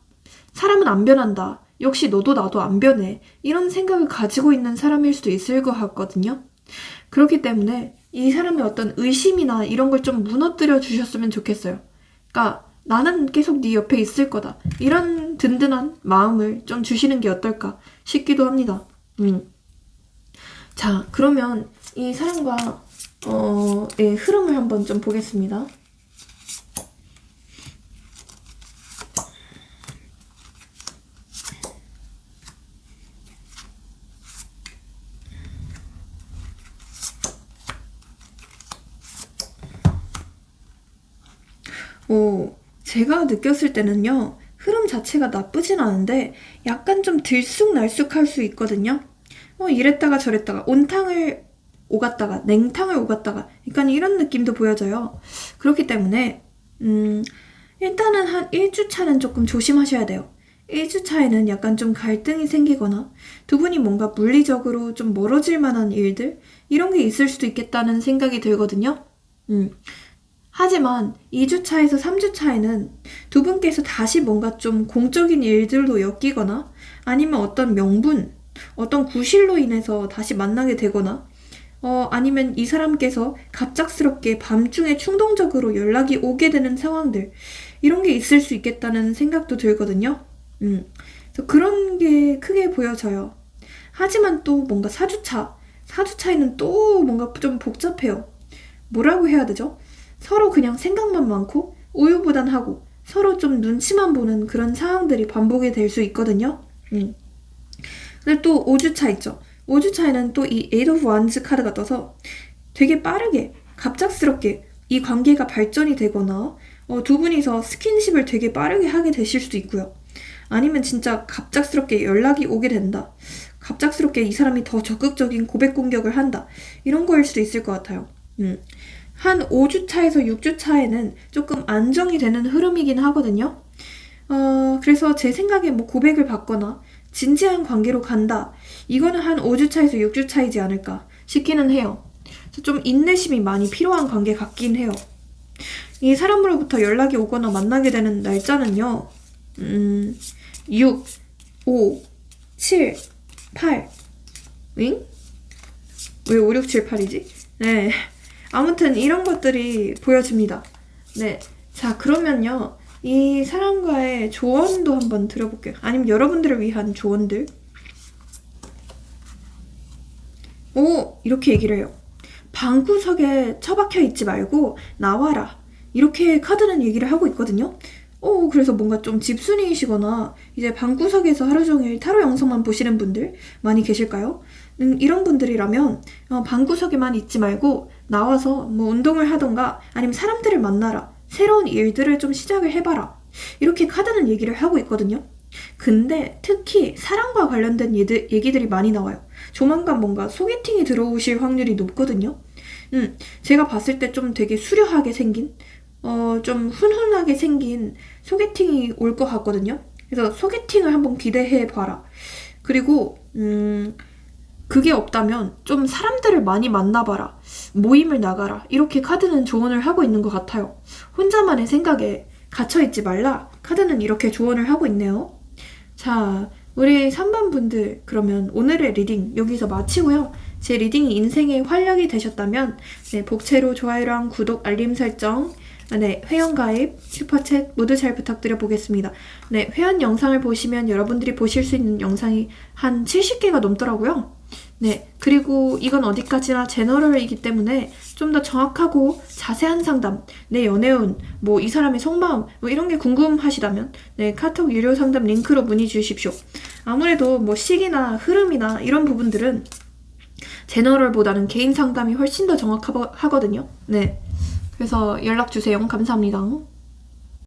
사람은 안 변한다. 역시 너도 나도 안 변해. 이런 생각을 가지고 있는 사람일 수도 있을 것 같거든요. 그렇기 때문에 이 사람의 어떤 의심이나 이런 걸 좀 무너뜨려 주셨으면 좋겠어요. 그러니까 나는 계속 네 옆에 있을 거다. 이런 든든한 마음을 좀 주시는 게 어떨까 싶기도 합니다. 자, 그러면 이 사람과 의 흐름을 한번 좀 보겠습니다. 제가 느꼈을 때는요, 흐름 자체가 나쁘진 않은데 약간 좀 들쑥날쑥할 수 있거든요. 이랬다가 저랬다가 온탕을 오갔다가 냉탕을 오갔다가 약간 이런 느낌도 보여져요. 그렇기 때문에 일단은 한 1주차는 조금 조심하셔야 돼요. 1주차에는 약간 좀 갈등이 생기거나 두 분이 뭔가 물리적으로 좀 멀어질 만한 일들 이런 게 있을 수도 있겠다는 생각이 들거든요. 하지만 2주차에서 3주차에는 두 분께서 다시 뭔가 좀 공적인 일들로 엮이거나 아니면 어떤 명분, 어떤 구실로 인해서 다시 만나게 되거나 아니면 이 사람께서 갑작스럽게 밤중에 충동적으로 연락이 오게 되는 상황들 이런 게 있을 수 있겠다는 생각도 들거든요. 그래서 그런 게 크게 보여져요. 하지만 또 뭔가 4주차에는 또 뭔가 좀 복잡해요. 뭐라고 해야 되죠? 서로 그냥 생각만 많고 우유부단하고 서로 좀 눈치만 보는 그런 상황들이 반복이 될 수 있거든요. 근데 또 5주차 있죠. 5주차에는 또 이 에이트 오브 완즈 카드가 떠서 되게 빠르게 갑작스럽게 이 관계가 발전이 되거나 두 분이서 스킨십을 되게 빠르게 하게 되실 수도 있고요. 아니면 진짜 갑작스럽게 연락이 오게 된다. 갑작스럽게 이 사람이 더 적극적인 고백 공격을 한다. 이런 거일 수도 있을 것 같아요. 한 5주차에서 6주차에는 조금 안정이 되는 흐름이긴 하거든요. 그래서 제 생각에 뭐 고백을 받거나 진지한 관계로 간다. 이거는 한 5주차에서 6주차이지 않을까 싶기는 해요. 그래서 좀 인내심이 많이 필요한 관계 같긴 해요. 이 사람으로부터 연락이 오거나 만나게 되는 날짜는요. 6, 5, 7, 8. 응? 왜 5, 6, 7, 8이지? 네. 아무튼 이런 것들이 보여집니다. 네. 자, 그러면요. 이 사람과의 조언도 한번 들어볼게요. 아니면 여러분들을 위한 조언들. 이렇게 얘기를 해요. 방구석에 처박혀 있지 말고 나와라. 이렇게 카드는 얘기를 하고 있거든요. 그래서 뭔가 좀 집순이이시거나 이제 방구석에서 하루 종일 타로 영상만 보시는 분들 많이 계실까요? 이런 분들이라면 방구석에만 있지 말고 나와서 뭐 운동을 하던가 아니면 사람들을 만나라. 새로운 일들을 좀 시작을 해봐라. 이렇게 카드는 얘기를 하고 있거든요. 근데 특히 사랑과 관련된 얘기들이 많이 나와요. 조만간 뭔가 소개팅이 들어오실 확률이 높거든요. 제가 봤을 때 좀 되게 수려하게 생긴, 좀 훈훈하게 생긴 소개팅이 올 것 같거든요. 그래서 소개팅을 한번 기대해 봐라. 그리고, 그게 없다면 좀 사람들을 많이 만나봐라. 모임을 나가라. 이렇게 카드는 조언을 하고 있는 것 같아요. 혼자만의 생각에 갇혀있지 말라. 카드는 이렇게 조언을 하고 있네요. 자, 우리 3번 분들, 그러면 오늘의 리딩 여기서 마치고요. 제 리딩이 인생의 활력이 되셨다면 네, 복채로 좋아요랑 구독, 알림 설정, 네, 회원가입, 슈퍼챗 모두 잘 부탁드려 보겠습니다. 네, 회원 영상을 보시면 여러분들이 보실 수 있는 영상이 한 70개가 넘더라고요. 네, 그리고 이건 어디까지나 제너럴이기 때문에 좀 더 정확하고 자세한 상담, 내 연애운, 뭐 이 사람의 속마음, 뭐 이런 게 궁금하시다면 네, 카톡 유료 상담 링크로 문의 주십시오. 아무래도 뭐 시기나 흐름이나 이런 부분들은 제너럴보다는 개인 상담이 훨씬 더 정확하거든요. 네, 그래서 연락 주세요. 감사합니다.